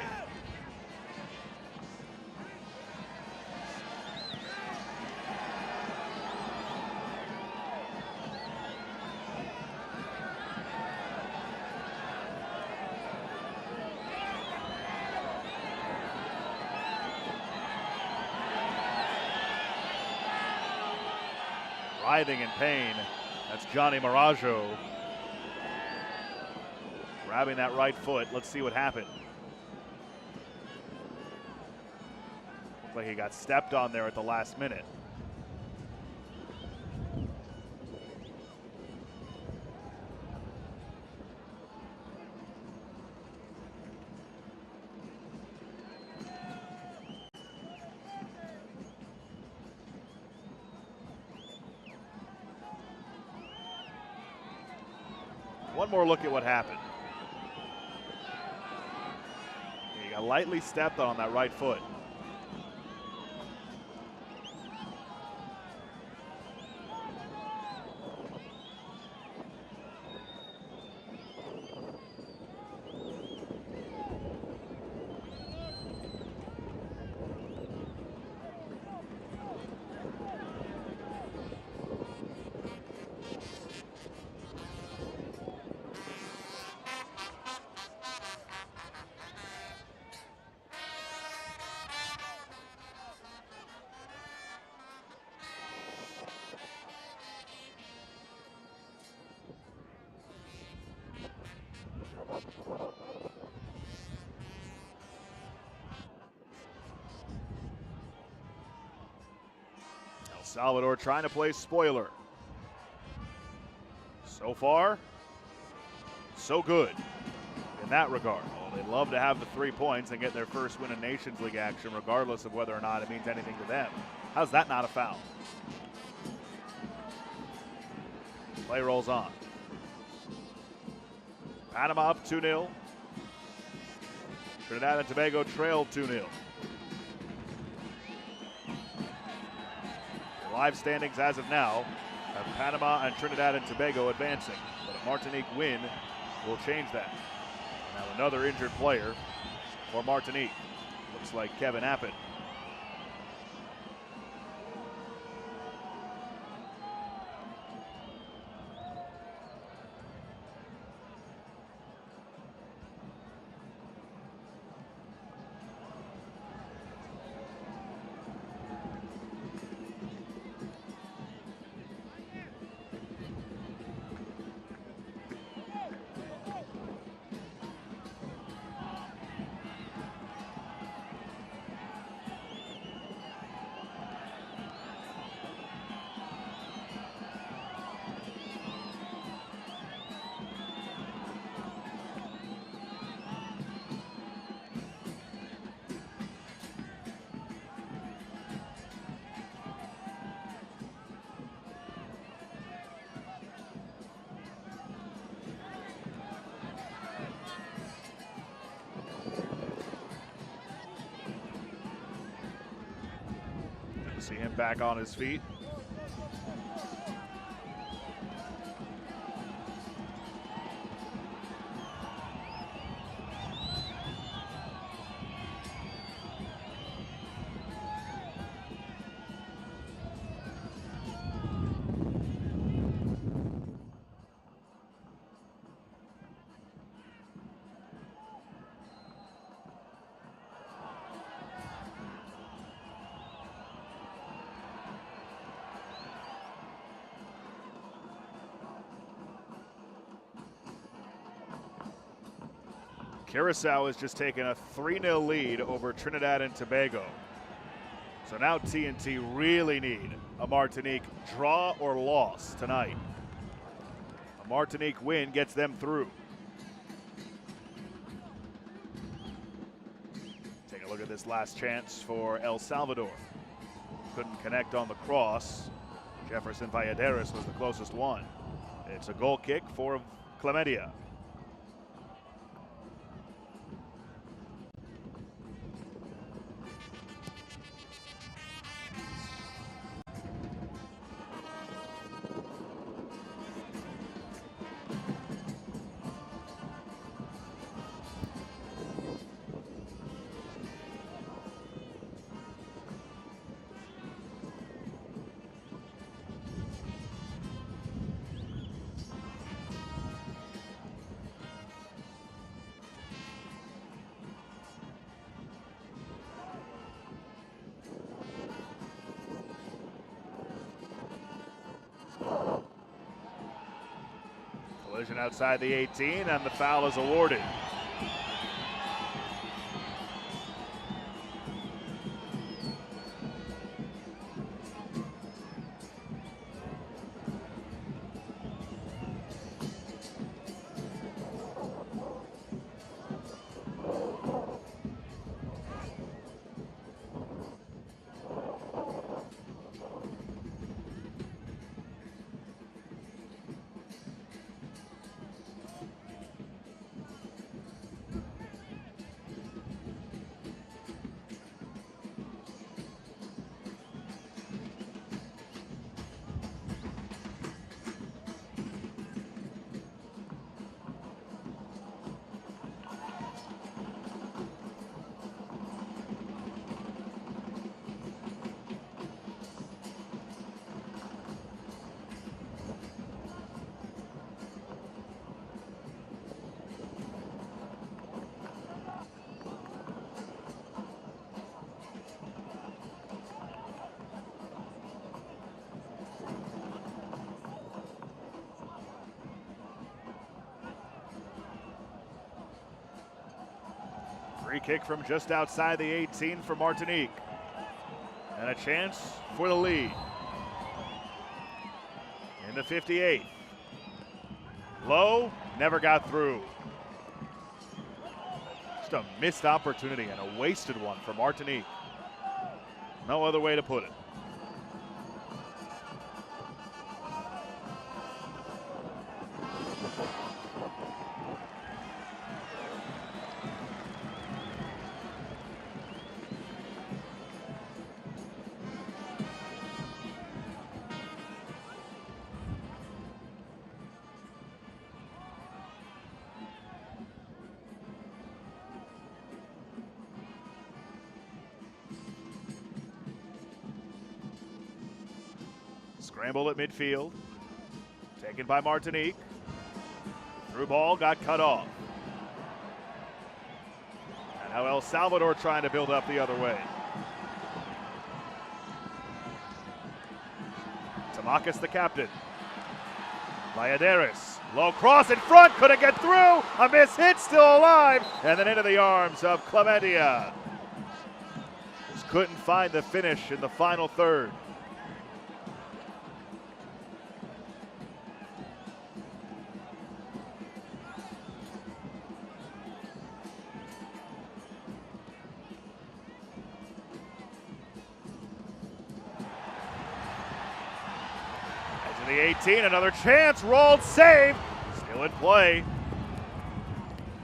Writhing in pain. That's Johnny Marajo. Grabbing that right foot. Let's see what happened. Looked like he got stepped on there at the last minute. One more look at what happened. He got lightly stepped on that right foot. Salvador trying to play spoiler. So far, so good in that regard. Well, they love to have the 3 points and get their first win in Nations League action, regardless of whether or not it means anything to them. How's that not a foul? Play rolls on. Panama up 2-0. Trinidad and Tobago trailed 2-0. Live standings as of now have Panama and Trinidad and Tobago advancing, but a Martinique win will change that. Now another injured player for Martinique. Looks like Kevin Appen. See him back on his feet. Curacao has just taken a 3-0 lead over Trinidad and Tobago. So now TNT really need a Martinique draw or loss tonight. A Martinique win gets them through. Take a look at this last chance for El Salvador. Couldn't connect on the cross. Jefferson Valladares was the closest one. It's a goal kick for Clementia. Collision outside the 18, and the foul is awarded. Free kick from just outside the 18 for Martinique. And a chance for the lead. In the 58th. Low, never got through. Just a missed opportunity and a wasted one for Martinique. No other way to put it. Scramble at midfield. Taken by Martinique. Through ball, got cut off. And now El Salvador trying to build up the other way. Tamakis, the captain. Valladares. Low cross in front, couldn't get through. A miss hit, still alive. And then into the arms of Clementia. Just couldn't find the finish in the final third. The 18, another chance, rolled, saved, still in play.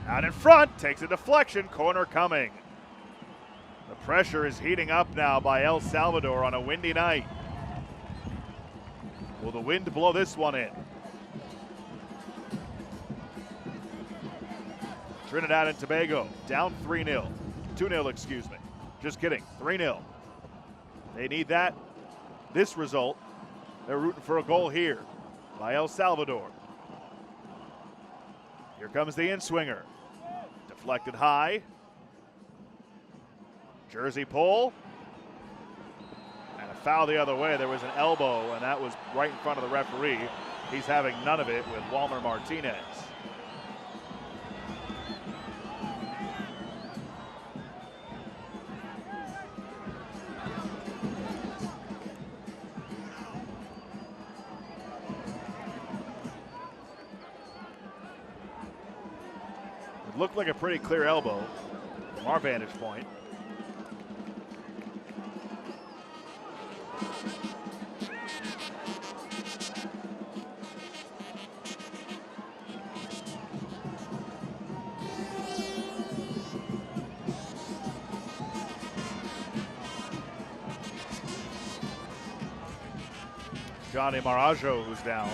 Out in front, takes a deflection, corner coming. The pressure is heating up now by El Salvador on a windy night. Will the wind blow this one in? Trinidad and Tobago down 3-0, 2-0, excuse me. Just kidding, 3-0. They need this result. They're rooting for a goal here by El Salvador. Here comes the in-swinger. Deflected high. Jersey pull. And a foul the other way. There was an elbow, and that was right in front of the referee. He's having none of it with Walmer Martinez. looked like a pretty clear elbow from our vantage point. Johnny Marajo, who's down.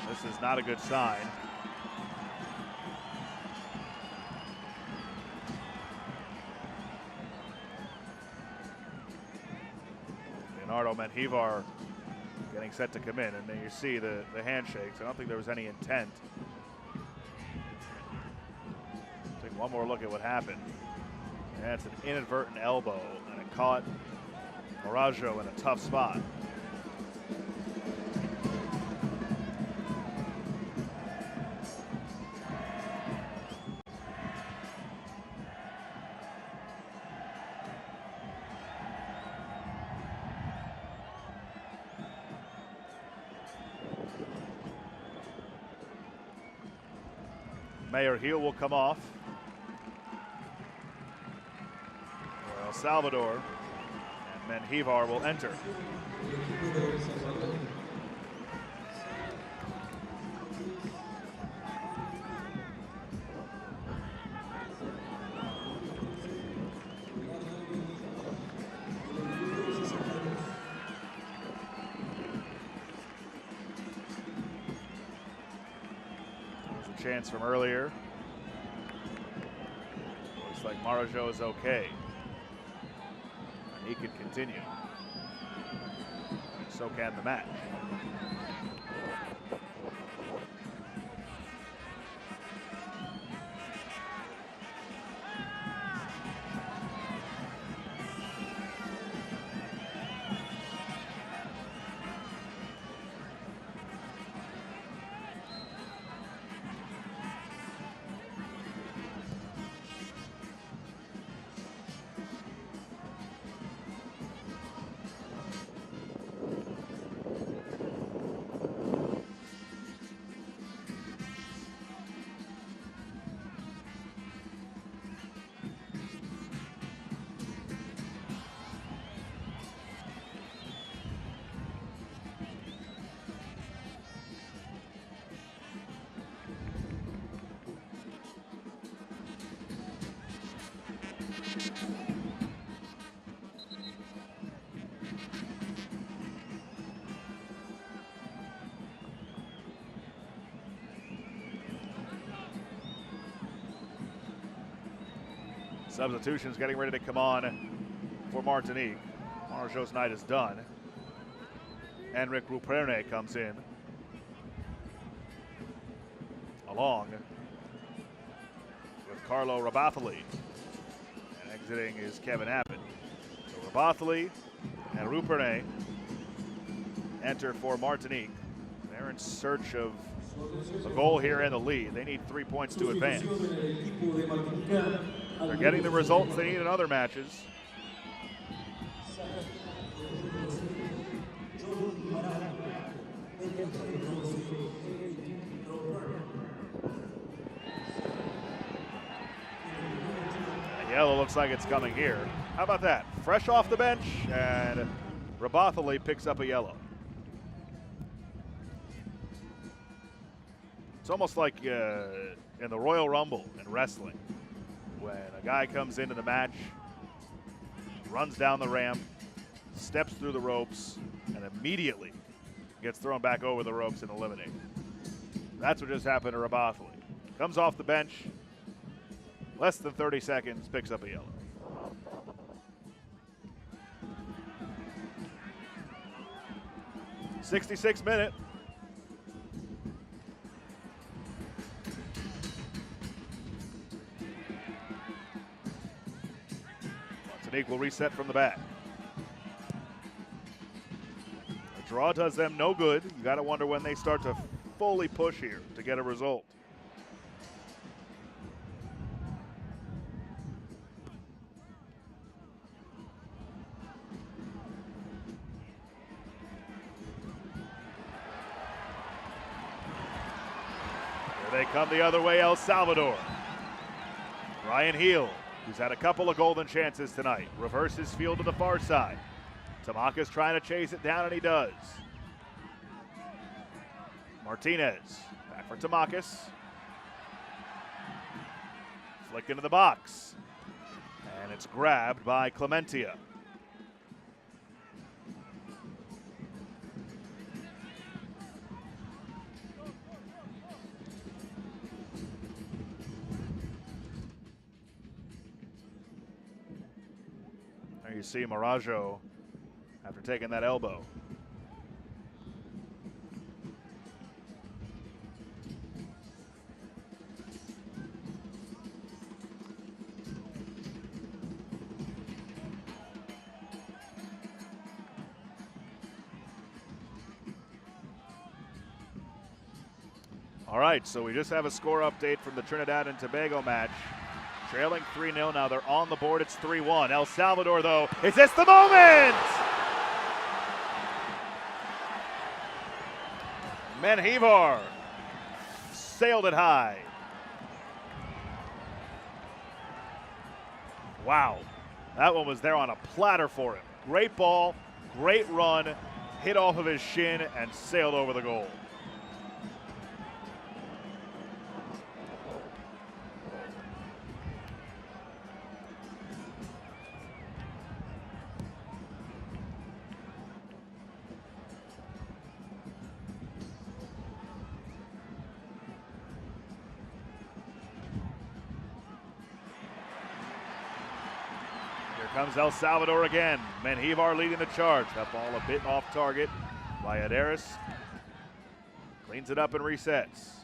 This is not a good sign. Leonardo Menjivar getting set to come in, and then you see the handshakes. I don't think there was any intent. Take one more look at what happened. That's an inadvertent elbow, and it caught Marajo in a tough spot. Mayor Heel will come off. Well, Salvador and Menjivar will enter. Chance from earlier. Looks like Marajo is okay. And he can continue. And so can the match. Substitutions getting ready to come on for Martinique. Marajo's night is done. Enric Ruperne comes in, along with Carlo Rabathali. And exiting is Kevin Abbott. So Rabathali and Ruperne enter for Martinique. They're in search of a goal here in the lead. They need 3 points to advance. They're getting the results they need in other matches. Yellow looks like it's coming here. How about that? Fresh off the bench, and Rabathali picks up a yellow. It's almost like in the Royal Rumble in wrestling, when a guy comes into the match, runs down the ramp, steps through the ropes, and immediately gets thrown back over the ropes and eliminated. That's what just happened to Rabathali. Comes off the bench, less than 30 seconds, picks up a yellow. 66th minute. Martinique will reset from the back. A draw does them no good. You got to wonder when they start to fully push here to get a result. They come the other way, El Salvador. Ryan Heel, who's had a couple of golden chances tonight, reverses field to the far side. Tamaka's trying to chase it down, and he does. Martinez, back for Tamakis. Flick into the box. And it's grabbed by Clementia. There you see Marajo after taking that elbow. All right, so we just have a score update from the Trinidad and Tobago match. Trailing 3-0, now they're on the board, it's 3-1. El Salvador, though, is this the moment? Menjivar sailed it high. Wow, that one was there on a platter for him. Great ball, great run, hit off of his shin and sailed over the goal. Comes El Salvador again. Menjivar leading the charge. That ball a bit off target by Adaris. Cleans it up and resets.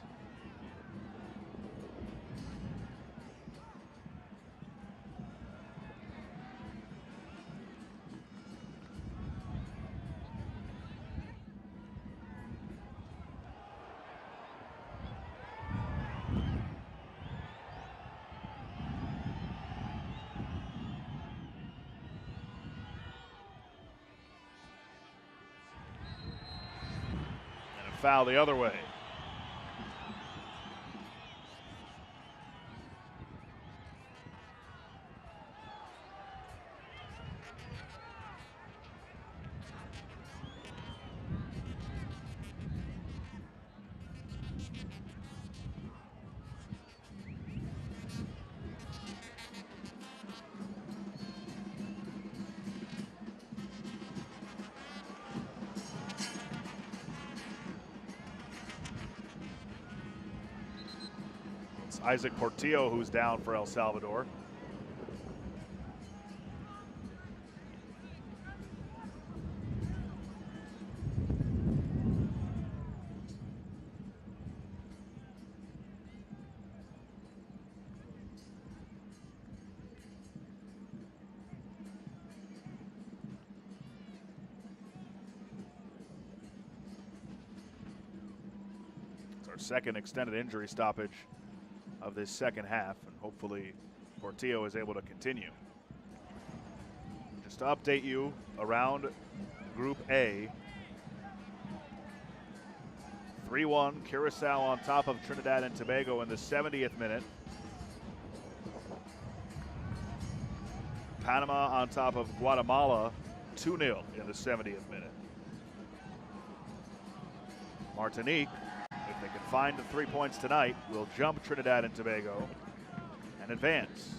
Foul the other way. Isaac Portillo, who's down for El Salvador. It's our second extended injury stoppage of this second half, and hopefully Portillo is able to continue. Just to update you around Group A, 3-1, Curacao on top of Trinidad and Tobago in the 70th minute. Panama on top of Guatemala, 2-0 in the 70th minute. Martinique, if they can find the 3 points tonight, will jump Trinidad and Tobago and advance.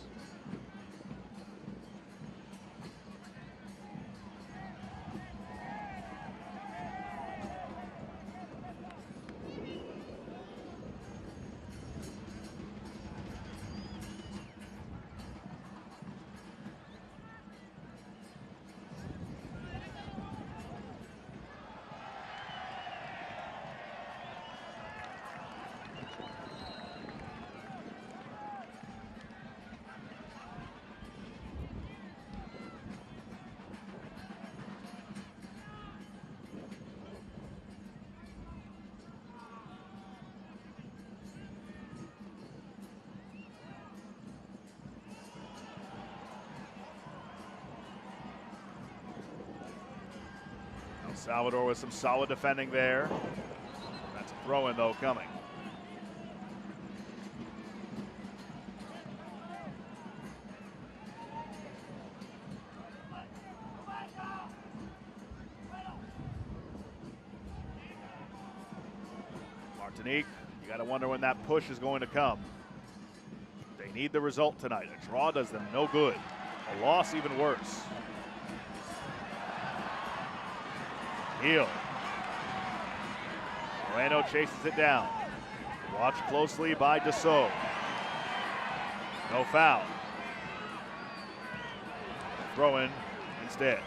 Salvador with some solid defending there. That's a throw-in, though, coming. Martinique, you got to wonder when that push is going to come. They need the result tonight. A draw does them no good. A loss even worse. Heel. Moreno chases it down. Watched closely by Dassault. No foul. Throw in instead.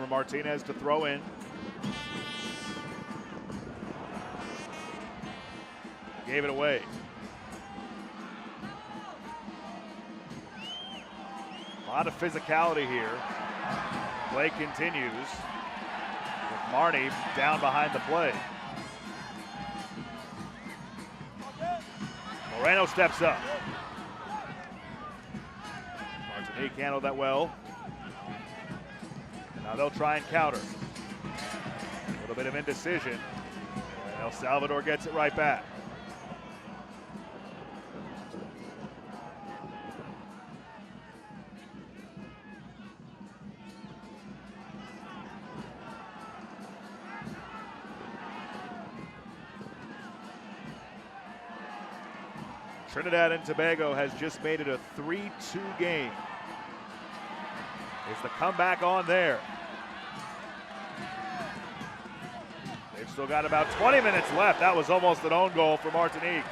Martinez to throw in. Gave it away. A lot of physicality here. Play continues with Marnie down behind the play. Moreno steps up. Martinique handled that well. Now they'll try and counter. A little bit of indecision. And El Salvador gets it right back. Trinidad and Tobago has just made it a 3-2 game. Is the comeback on there? They've still got about 20 minutes left. That was almost an own goal for Martinique.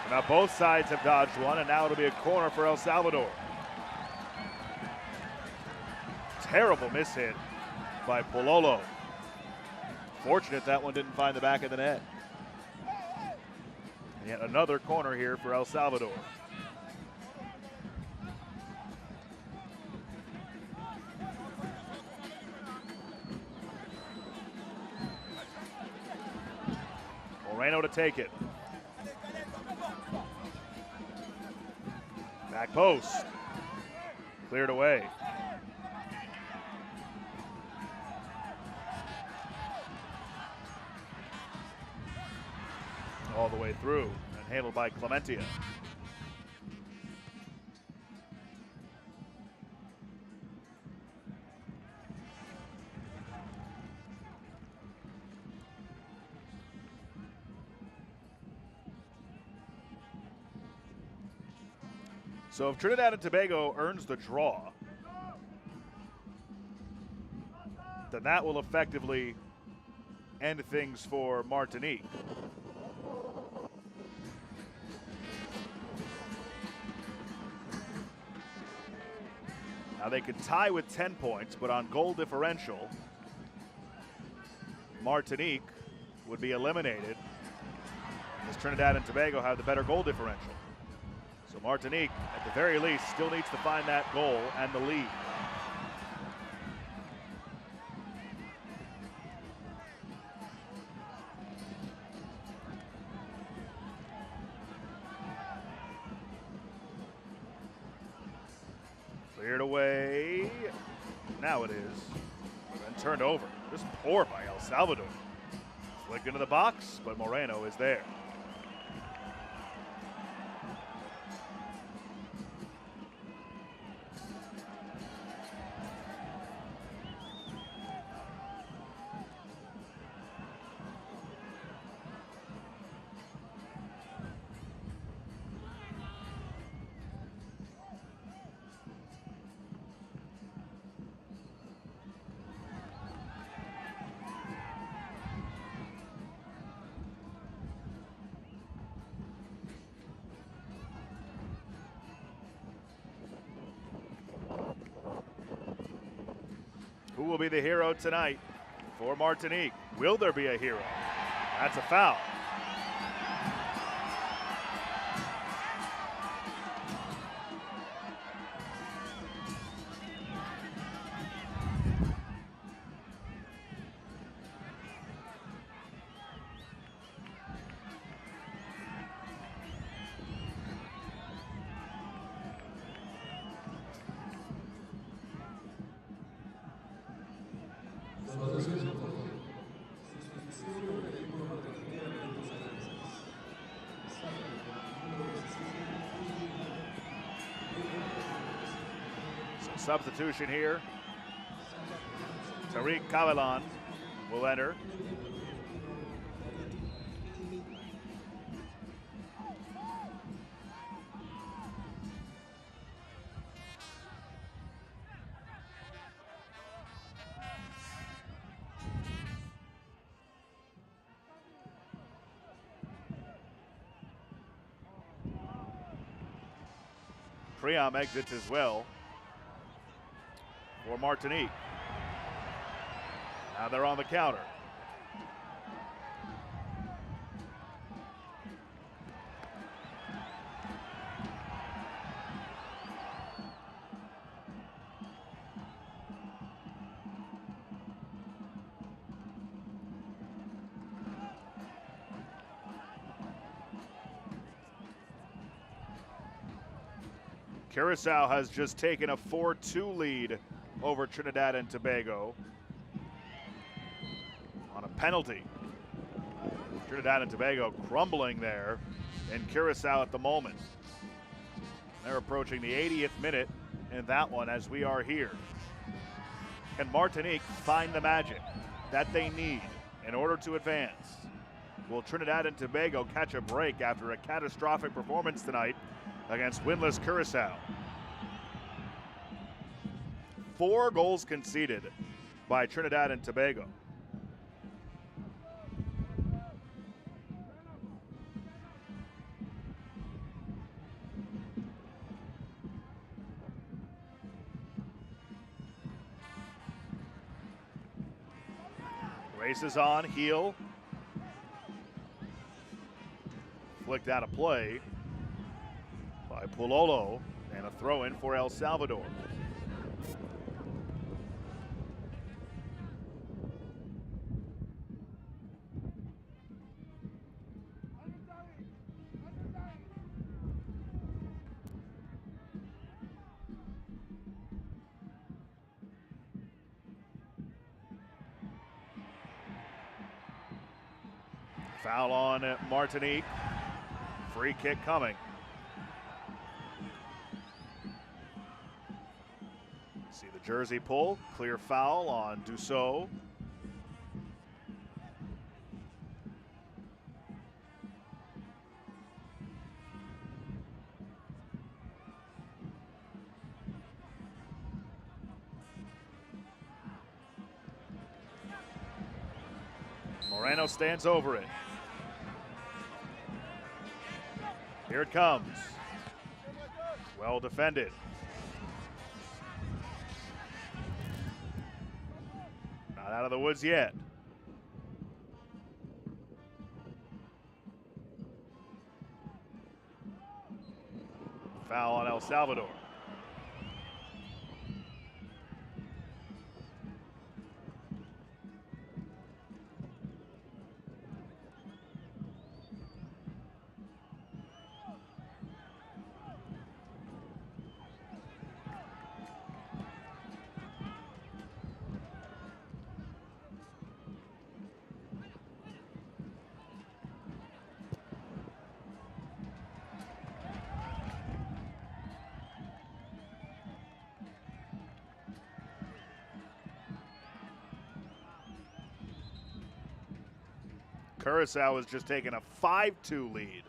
Now both sides have dodged one, and now it'll be a corner for El Salvador. Terrible mishit by Pololo. Fortunate that one didn't find the back of the net. And yet another corner here for El Salvador. Moreno to take it. Back post. Cleared away. All the way through and handled by Clementia. So if Trinidad and Tobago earns the draw, then that will effectively end things for Martinique. Now they could tie with 10 points, but on goal differential, Martinique would be eliminated as Trinidad and Tobago have the better goal differential. So Martinique, at the very least, still needs to find that goal and the lead. Cleared away. Now it is. And turned over. Just poor by El Salvador. Flicked into the box, but Moreno is there. Who will be the hero tonight for Martinique? Will there be a hero? That's a foul. Substitution here. Tariq Kavelan will enter. Priam exits as well for Martinique. Now they're on the counter. Curacao has just taken a 4-2 lead over Trinidad and Tobago on a penalty. Trinidad and Tobago crumbling there, and Curacao at the moment. They're approaching the 80th minute in that one as we are here. Can Martinique find the magic that they need in order to advance? Will Trinidad and Tobago catch a break after a catastrophic performance tonight against winless Curacao? 4 goals conceded by Trinidad and Tobago. Races on, heel. Flicked out of play by Pulolo, and a throw in for El Salvador. Foul on Martinique. Free kick coming. See the jersey pull. Clear foul on Dussault. Moreno stands over it. Here it comes. Well defended. Not out of the woods yet. Foul on El Salvador. Curacao has just taken a 5-2 lead.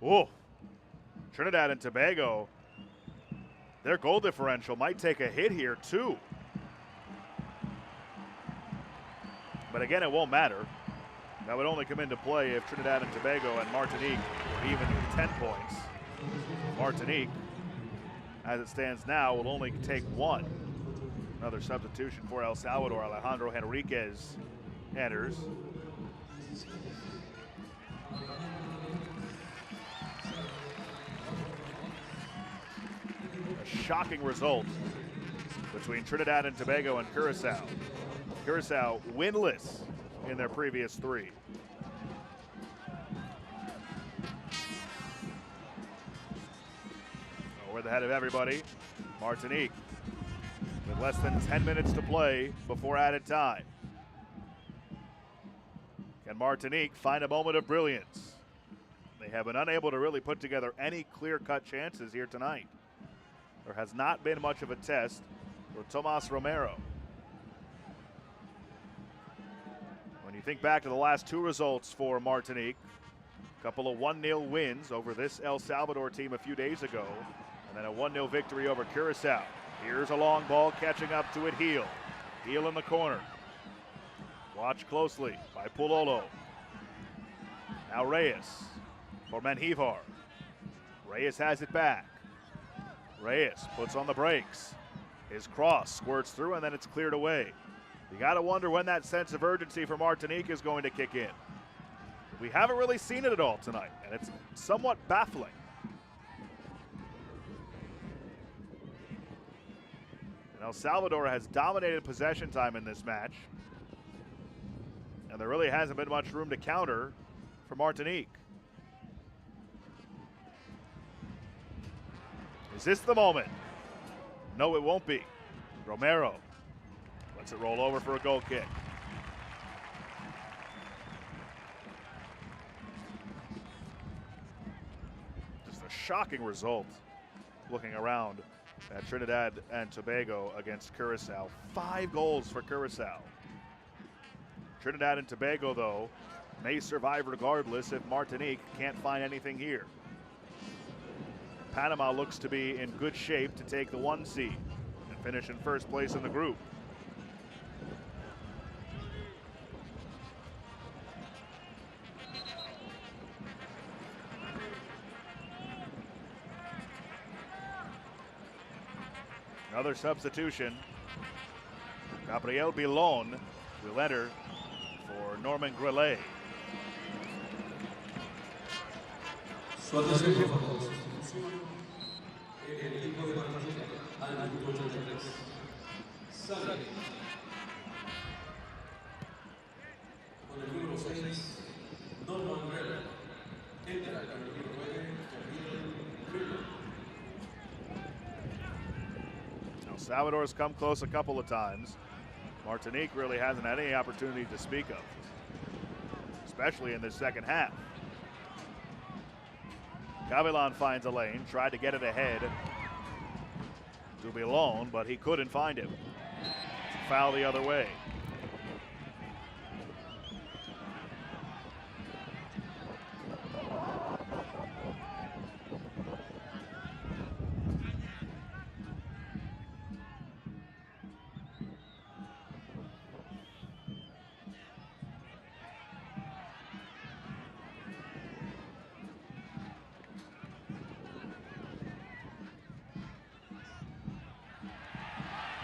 Oh, Trinidad and Tobago, their goal differential might take a hit here too. But again, it won't matter. That would only come into play if Trinidad and Tobago and Martinique were even with 10 points. Martinique, as it stands now, will only take 1. Another substitution for El Salvador. Alejandro Henriquez enters. A shocking result between Trinidad and Tobago and Curacao. Curacao winless in their previous 3. Over the head of everybody, Martinique with less than 10 minutes to play before added time. Can Martinique find a moment of brilliance? They have been unable to really put together any clear-cut chances here tonight. There has not been much of a test for Tomas Romero. When you think back to the last 2 results for Martinique, a couple of 1-0 wins over this El Salvador team a few days ago, and then a 1-0 victory over Curacao. Here's a long ball catching up to it, Heel. Heel in the corner. Watch closely by Pulolo. Now Reyes for Menjivar. Reyes has it back. Reyes puts on the brakes. His cross squirts through and then it's cleared away. You got to wonder when that sense of urgency for Martinique is going to kick in. We haven't really seen it at all tonight, and it's somewhat baffling. And El Salvador has dominated possession time in this match, and there really hasn't been much room to counter for Martinique. Is this the moment? No, it won't be. Romero lets it roll over for a goal kick. Just a shocking result looking around at Trinidad and Tobago against Curacao. 5 goals for Curacao. Trinidad and Tobago, though, may survive regardless if Martinique can't find anything here. Panama looks to be in good shape to take the 1 seed and finish in first place in the group. Another substitution. Gabriel Bilon will enter for Norman Grillet. Su atención, por favor. Sustitución. El equipo de Martinique al minuto 83. Sale. Con el número 6, Norman Grillet. Entra con el número 9, Gabriel Grillet. El Salvador has come close a couple of times. Martinique really hasn't had any opportunity to speak of, especially in this second half. Gavilan finds a lane, tried to get it ahead to Bilon, but he couldn't find him. It's a foul the other way.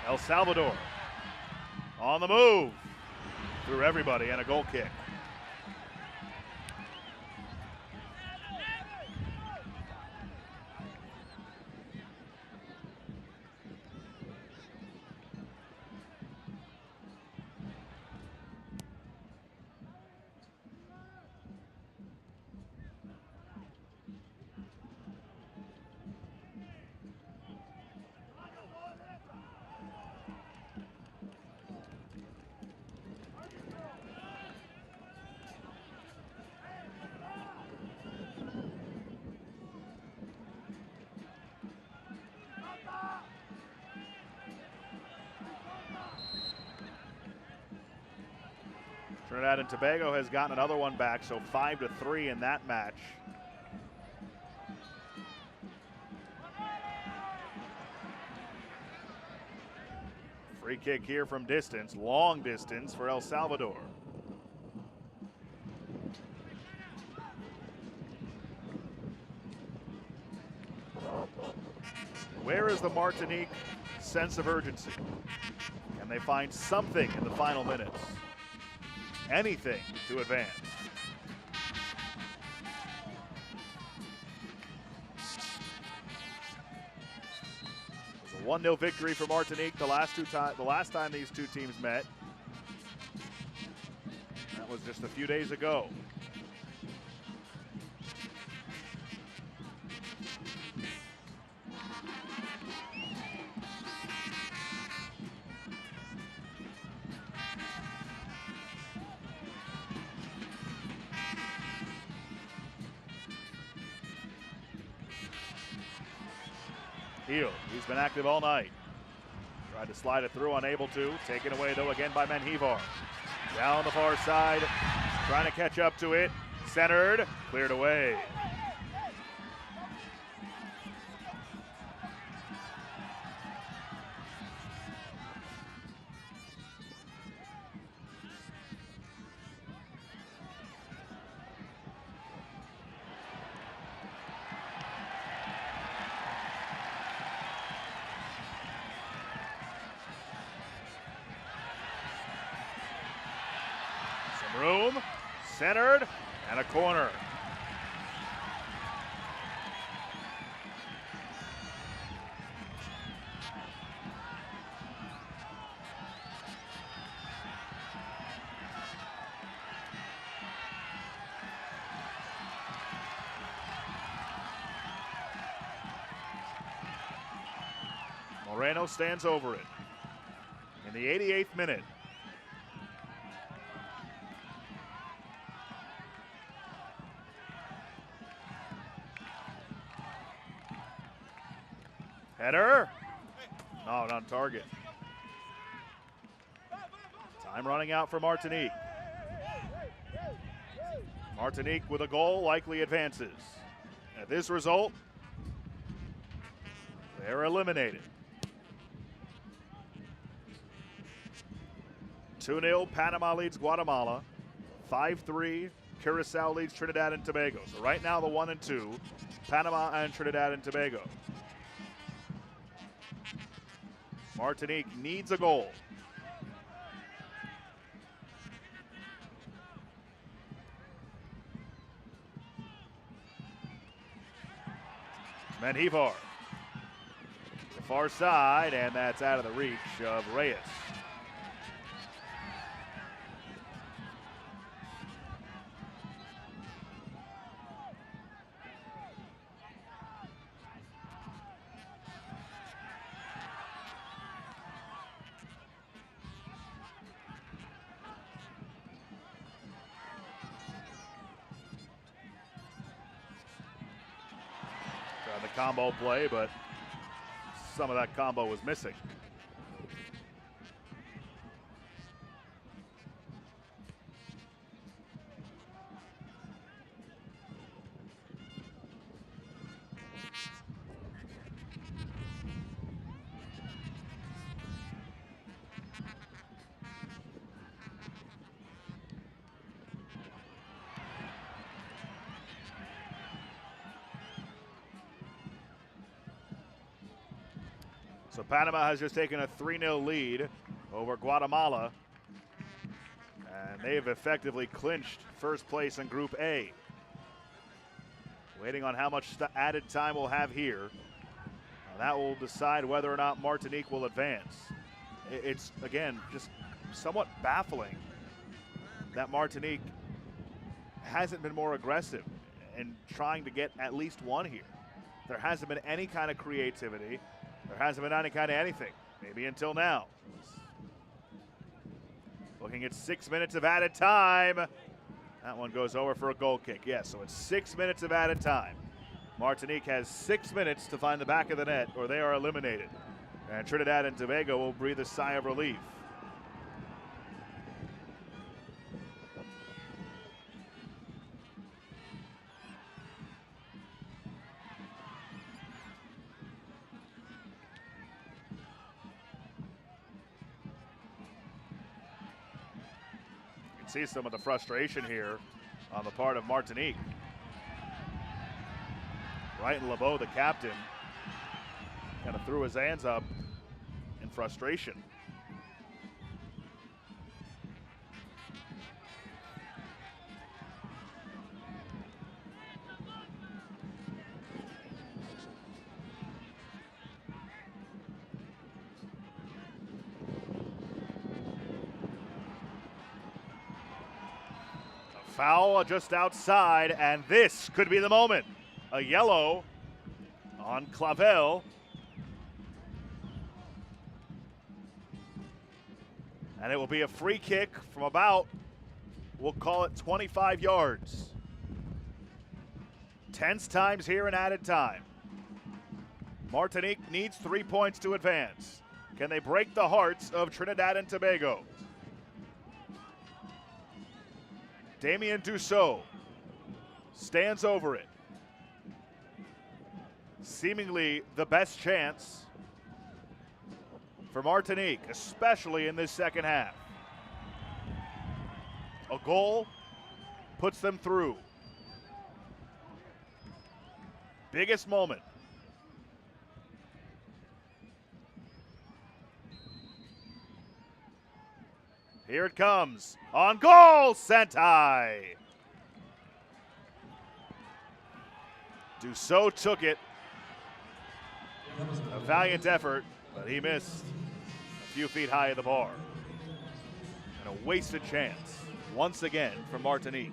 El Salvador on the move through everybody and a goal kick. Trinidad and Tobago has gotten another one back, so 5-3 in that match. Free kick here from distance, long distance for El Salvador. Where is the Martinique sense of urgency? Can they find something in the final minutes? Anything to advance? It was a 1-0 victory for Martinique the last time these two teams met. That was just a few days ago. He's been active all night. Tried to slide it through, unable to. Taken away, though, again by Menjivar. Down the far side, trying to catch up to it. Centered, cleared away. Room, centered, and a corner. Moreno stands over it. In the 88th minute. Header. No, not on target. Time running out for Martinique. Martinique with a goal likely advances. At this result, they're eliminated. 2-0, Panama leads Guatemala. 5-3, Curacao leads Trinidad and Tobago. So right now the 1 and 2, Panama and Trinidad and Tobago. Martinique needs a goal. Menjivar. The far side, and that's out of the reach of Reyes. The combo play, but some of that combo was missing. So Panama has just taken a 3-0 lead over Guatemala, and they've effectively clinched first place in Group A. Waiting on how much added time we'll have here. That will decide whether or not Martinique will advance. It's, again, just somewhat baffling that Martinique hasn't been more aggressive in trying to get at least one here. There hasn't been any kind of creativity. There hasn't been any kind of anything, maybe until now. Looking at 6 minutes of added time. That one goes over for a goal kick. Yes, so it's 6 minutes of added time. Martinique has 6 minutes to find the back of the net, or they are eliminated. And Trinidad and Tobago will breathe a sigh of relief. See some of the frustration here on the part of Martinique. Brighton LeBeau, the captain, Kind of threw his hands up in frustration. Foul just outside, and this could be the moment. A yellow on Clavel. And it will be a free kick from about, we'll call it 25 yards. Tense times here in added time. Martinique needs 3 points to advance. Can they break the hearts of Trinidad and Tobago? Damien Dussault stands over it. Seemingly the best chance for Martinique, especially in this second half. A goal puts them through. Biggest moment. Here it comes. On goal, Sentai. Dussault took it. A valiant effort, but he missed a few feet high of the bar. And a wasted chance, once again, from Martinique.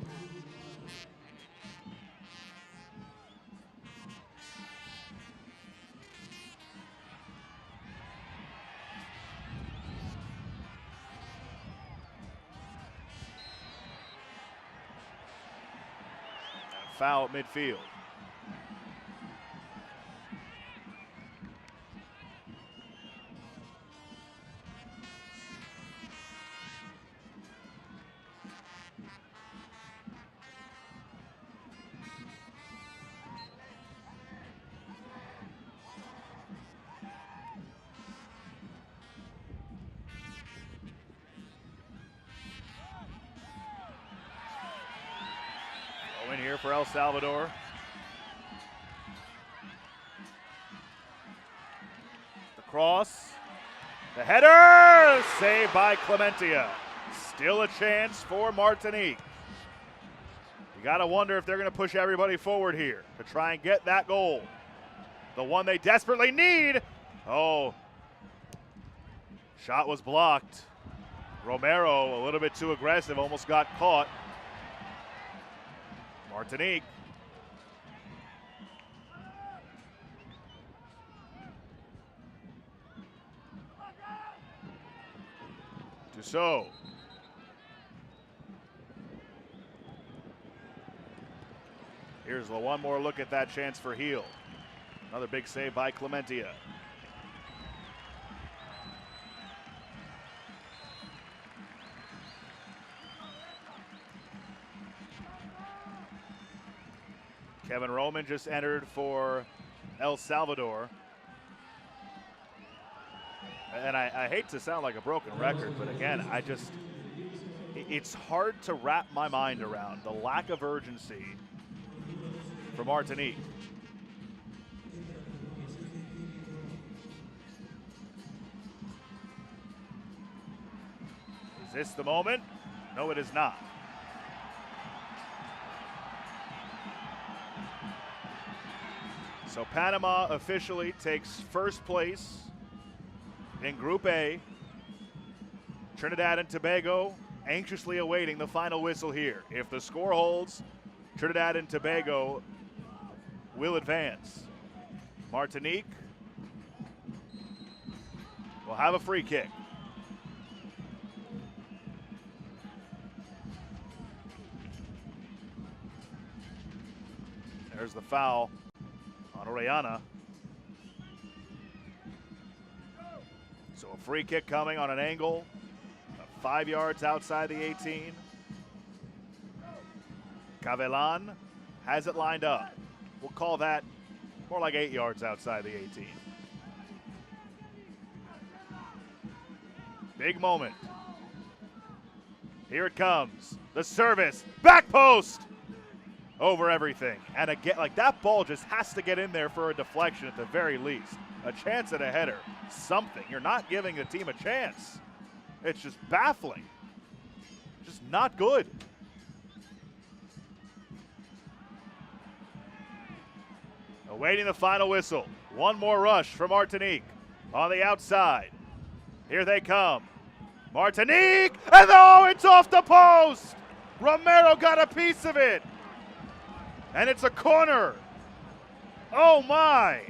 Foul at midfield. In here for El Salvador. The cross, the header, saved by Clementia. Still a chance for Martinique. You gotta wonder if they're gonna push everybody forward here to try and get that goal. The one they desperately need. Oh, shot was blocked. Romero a little bit too aggressive, almost got caught. Martinique. Dussault. Here's the one more look at that chance for Heel. Another big save by Clementia. Kevin Roman just entered for El Salvador. And I hate to sound like a broken record, but again, it's hard to wrap my mind around the lack of urgency for Martinique. Is this the moment? No, it is not. So Panama officially takes first place in Group A. Trinidad and Tobago anxiously awaiting the final whistle here. If the score holds, Trinidad and Tobago will advance. Martinique will have a free kick. There's the foul on Orellana. So a free kick coming on an angle, 5 yards outside the 18. Cavelan has it lined up. We'll call that more like 8 yards outside the 18. Big moment. Here it comes. The service. Back post. over everything. And again, like that ball just has to get in there for a deflection at the very least. A chance at a header, something. You're not giving the team a chance. It's just baffling. Just not good. Awaiting the final whistle. One more rush for Martinique on the outside. Here they come. Martinique, and oh, it's off the post! Romero got a piece of it. And it's a corner. Oh my.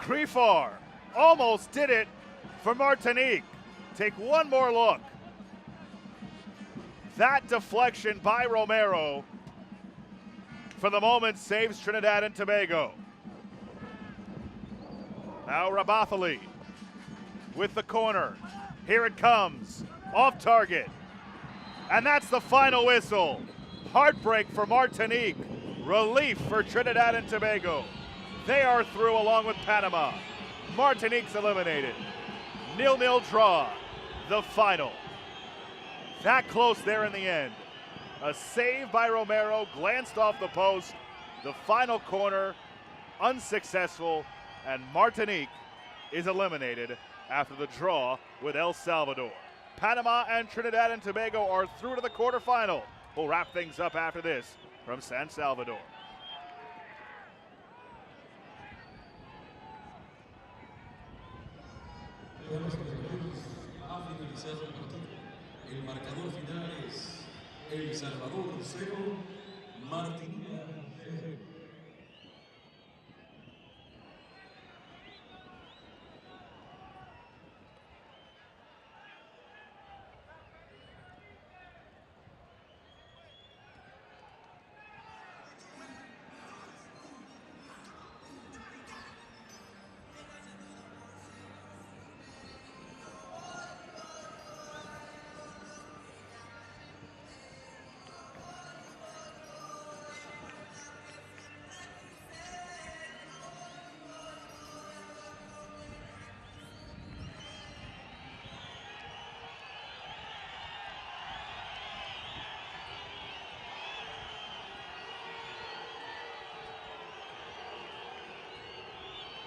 Grifar almost did it for Martinique. Take one more look. That deflection by Romero, for the moment, saves Trinidad and Tobago. Now Rabathali with the corner. Here it comes, off target. And that's the final whistle. Heartbreak for Martinique, relief for Trinidad and Tobago. They are through along with Panama. Martinique's eliminated. 0-0 draw, the final. That close there in the end. A save by Romero, glanced off the post. The final corner, unsuccessful, and Martinique is eliminated after the draw with El Salvador. Panama and Trinidad and Tobago are through to the quarterfinal. We'll wrap things up after this from San Salvador. El marcador final es El Salvador 0, Martinique 0.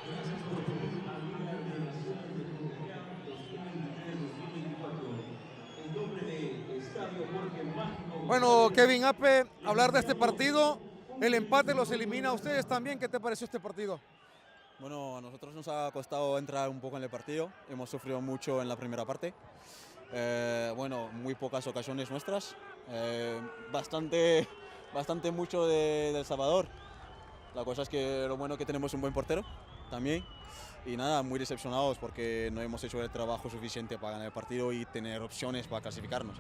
Gracias por venir a la Liga de Naciones de Concacaf 2023-2024. En nombre de Estadio Jorge Mágico. Bueno, Kevin Ape, hablar de este partido, el empate los elimina a ustedes también. ¿Qué te pareció este partido? Bueno, a nosotros nos ha costado entrar un poco en el partido, hemos sufrido mucho en la primera parte. Bueno, muy pocas ocasiones nuestras, bastante mucho del Salvador. La cosa es que lo bueno es que tenemos un buen portero también. Y nada, muy decepcionados porque no hemos hecho el trabajo suficiente para ganar el partido y tener opciones para clasificarnos.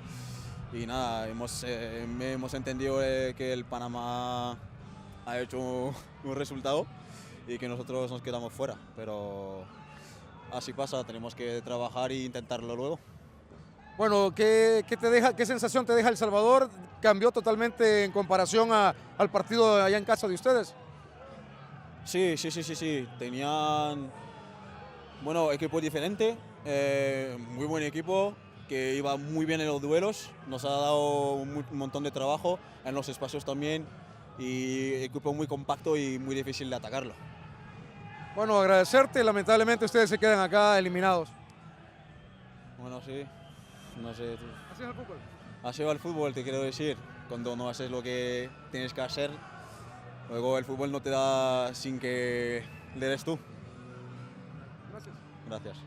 Y nada, hemos entendido que el Panamá ha hecho un resultado y que nosotros nos quedamos fuera. Pero así pasa, tenemos que trabajar e intentarlo luego. Bueno, ¿qué sensación te deja El Salvador? ¿Cambió totalmente en comparación al partido allá en casa de ustedes? Sí. Tenían, bueno, equipo diferente, muy buen equipo, que iba muy bien en los duelos, nos ha dado un montón de trabajo en los espacios también y equipo muy compacto y muy difícil de atacarlo. Bueno, agradecerte, lamentablemente ustedes se quedan acá eliminados. Bueno, sí, no sé. Así es el fútbol. Así va el fútbol, te quiero decir, cuando no haces lo que tienes que hacer, luego el fútbol no te da sin que le des tú. Gracias. Gracias.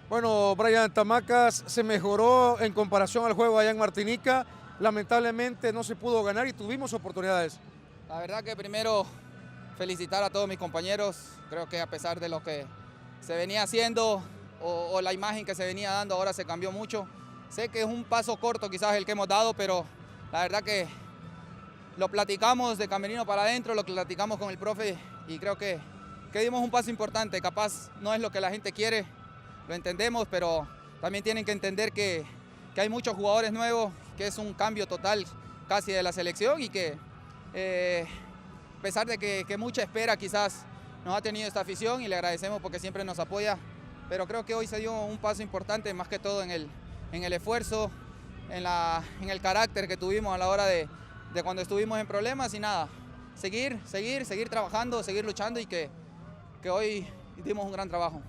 Bueno, Brian Tamacas, se mejoró en comparación al juego allá en Martinica. Lamentablemente no se pudo ganar y tuvimos oportunidades. La verdad que primero felicitar a todos mis compañeros. Creo que a pesar de lo que se venía haciendo, o la imagen que se venía dando ahora se cambió mucho. Sé que es un paso corto quizás el que hemos dado, pero la verdad que lo platicamos de camerino para adentro, lo platicamos con el profe y creo que dimos un paso importante. Capaz no es lo que la gente quiere, lo entendemos, pero también tienen que entender que hay muchos jugadores nuevos, que es un cambio total casi de la selección y que a pesar de que mucha espera quizás nos ha tenido esta afición y le agradecemos porque siempre nos apoya, pero creo que hoy se dio un paso importante, más que todo en el esfuerzo, en el carácter que tuvimos a la hora de cuando estuvimos en problemas y nada, seguir trabajando, seguir luchando y que hoy dimos un gran trabajo.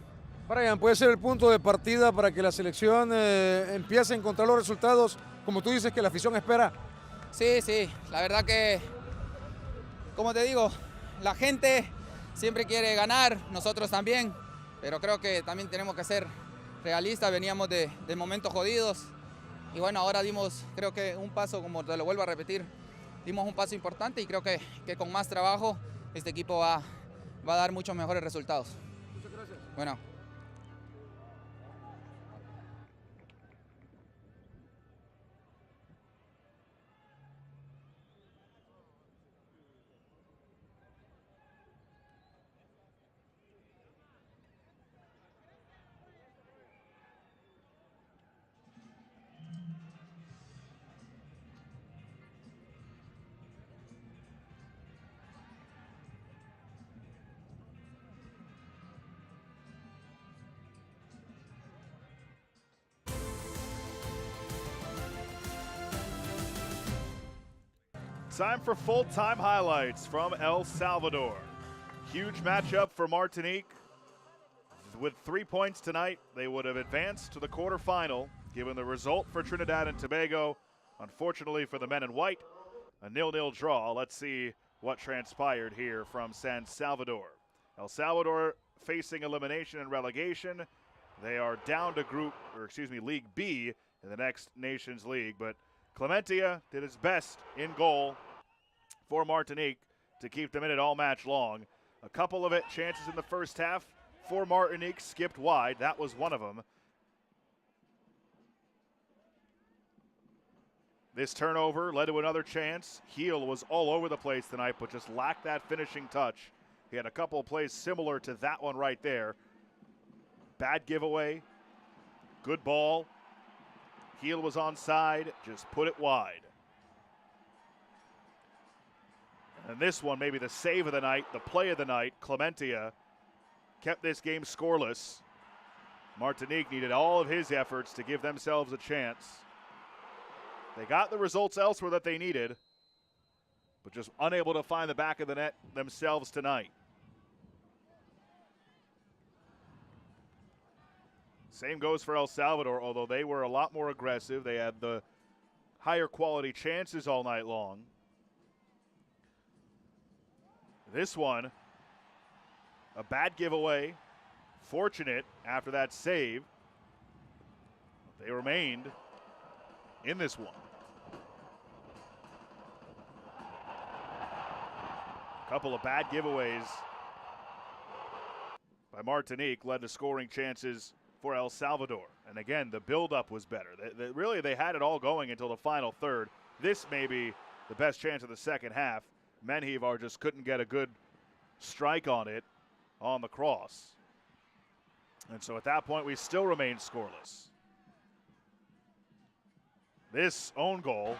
Brian, puede ser el punto de partida para que la selección empiece a encontrar los resultados, como tú dices que la afición espera. Sí, la verdad que, como te digo, la gente siempre quiere ganar, nosotros también, pero creo que también tenemos que ser realistas, veníamos de momentos jodidos y bueno, ahora dimos, creo que un paso, como te lo vuelvo a repetir, dimos un paso importante y creo que con más trabajo este equipo va a dar muchos mejores resultados. Muchas gracias. Bueno. Time for full-time highlights from El Salvador. Huge matchup for Martinique. With 3 points tonight, they would have advanced to the quarterfinal, given the result for Trinidad and Tobago. Unfortunately for the men in white, a 0-0 draw. Let's see what transpired here from San Salvador. El Salvador facing elimination and relegation. They are down to League B in the next Nations League, but Clementia did his best in goal for Martinique to keep them in it all match long. A couple of chances in the first half for Martinique skipped wide. That was one of them. This turnover led to another chance. Heel was all over the place tonight, but just lacked that finishing touch. He had a couple of plays similar to that one right there. Bad giveaway. Good ball. Heel was onside, just put it wide. And this one, maybe the save of the night, the play of the night, Clementia kept this game scoreless. Martinique needed all of his efforts to give themselves a chance. They got the results elsewhere that they needed, but just unable to find the back of the net themselves tonight. Same goes for El Salvador, although they were a lot more aggressive. They had the higher quality chances all night long. This one, a bad giveaway. Fortunate after that save. They remained in this one. A couple of bad giveaways by Martinique led to scoring chances for El Salvador. And again, the buildup was better. Really, they had it all going until the final third. This may be the best chance of the second half. Menjivar just couldn't get a good strike on it on the cross. And so at that point, we still remain scoreless. This own goal,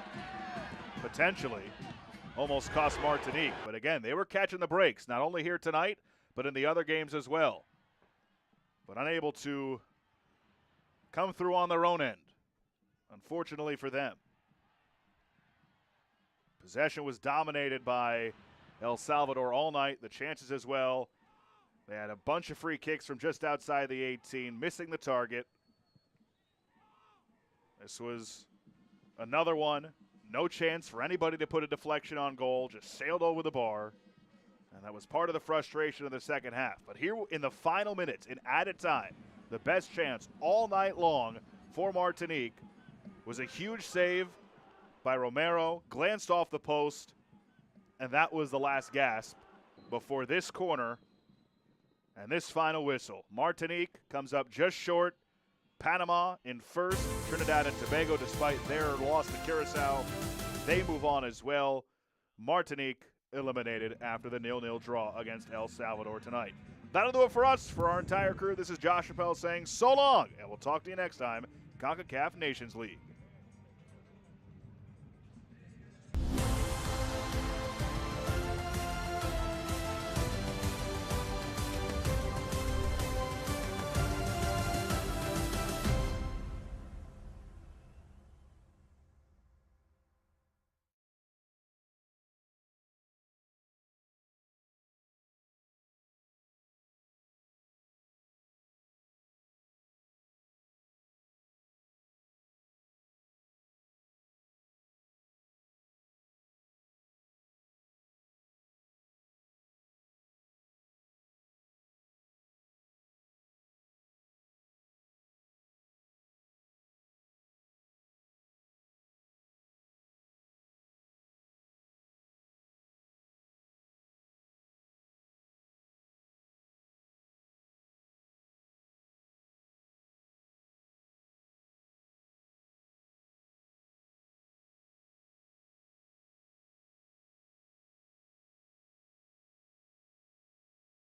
potentially, almost cost Martinique. But again, they were catching the breaks, not only here tonight, but in the other games as well. But unable to come through on their own end, unfortunately for them. Possession was dominated by El Salvador all night, the chances as well. They had a bunch of free kicks from just outside the 18, missing the target. This was another one. No chance for anybody to put a deflection on goal, just sailed over the bar. And that was part of the frustration of the second half. But here in the final minutes, in added time, the best chance all night long for Martinique was a huge save by Romero, glanced off the post, and that was the last gasp before this corner And this final whistle, Martinique comes up just short. Panama in first. Trinidad and Tobago, despite their loss to Curacao, they move on as well. Martinique eliminated after the 0-0 draw against El Salvador tonight. That'll do it for us. For our entire crew, this is Josh Chappelle saying so long, and we'll talk to you next time, Concacaf Nations League.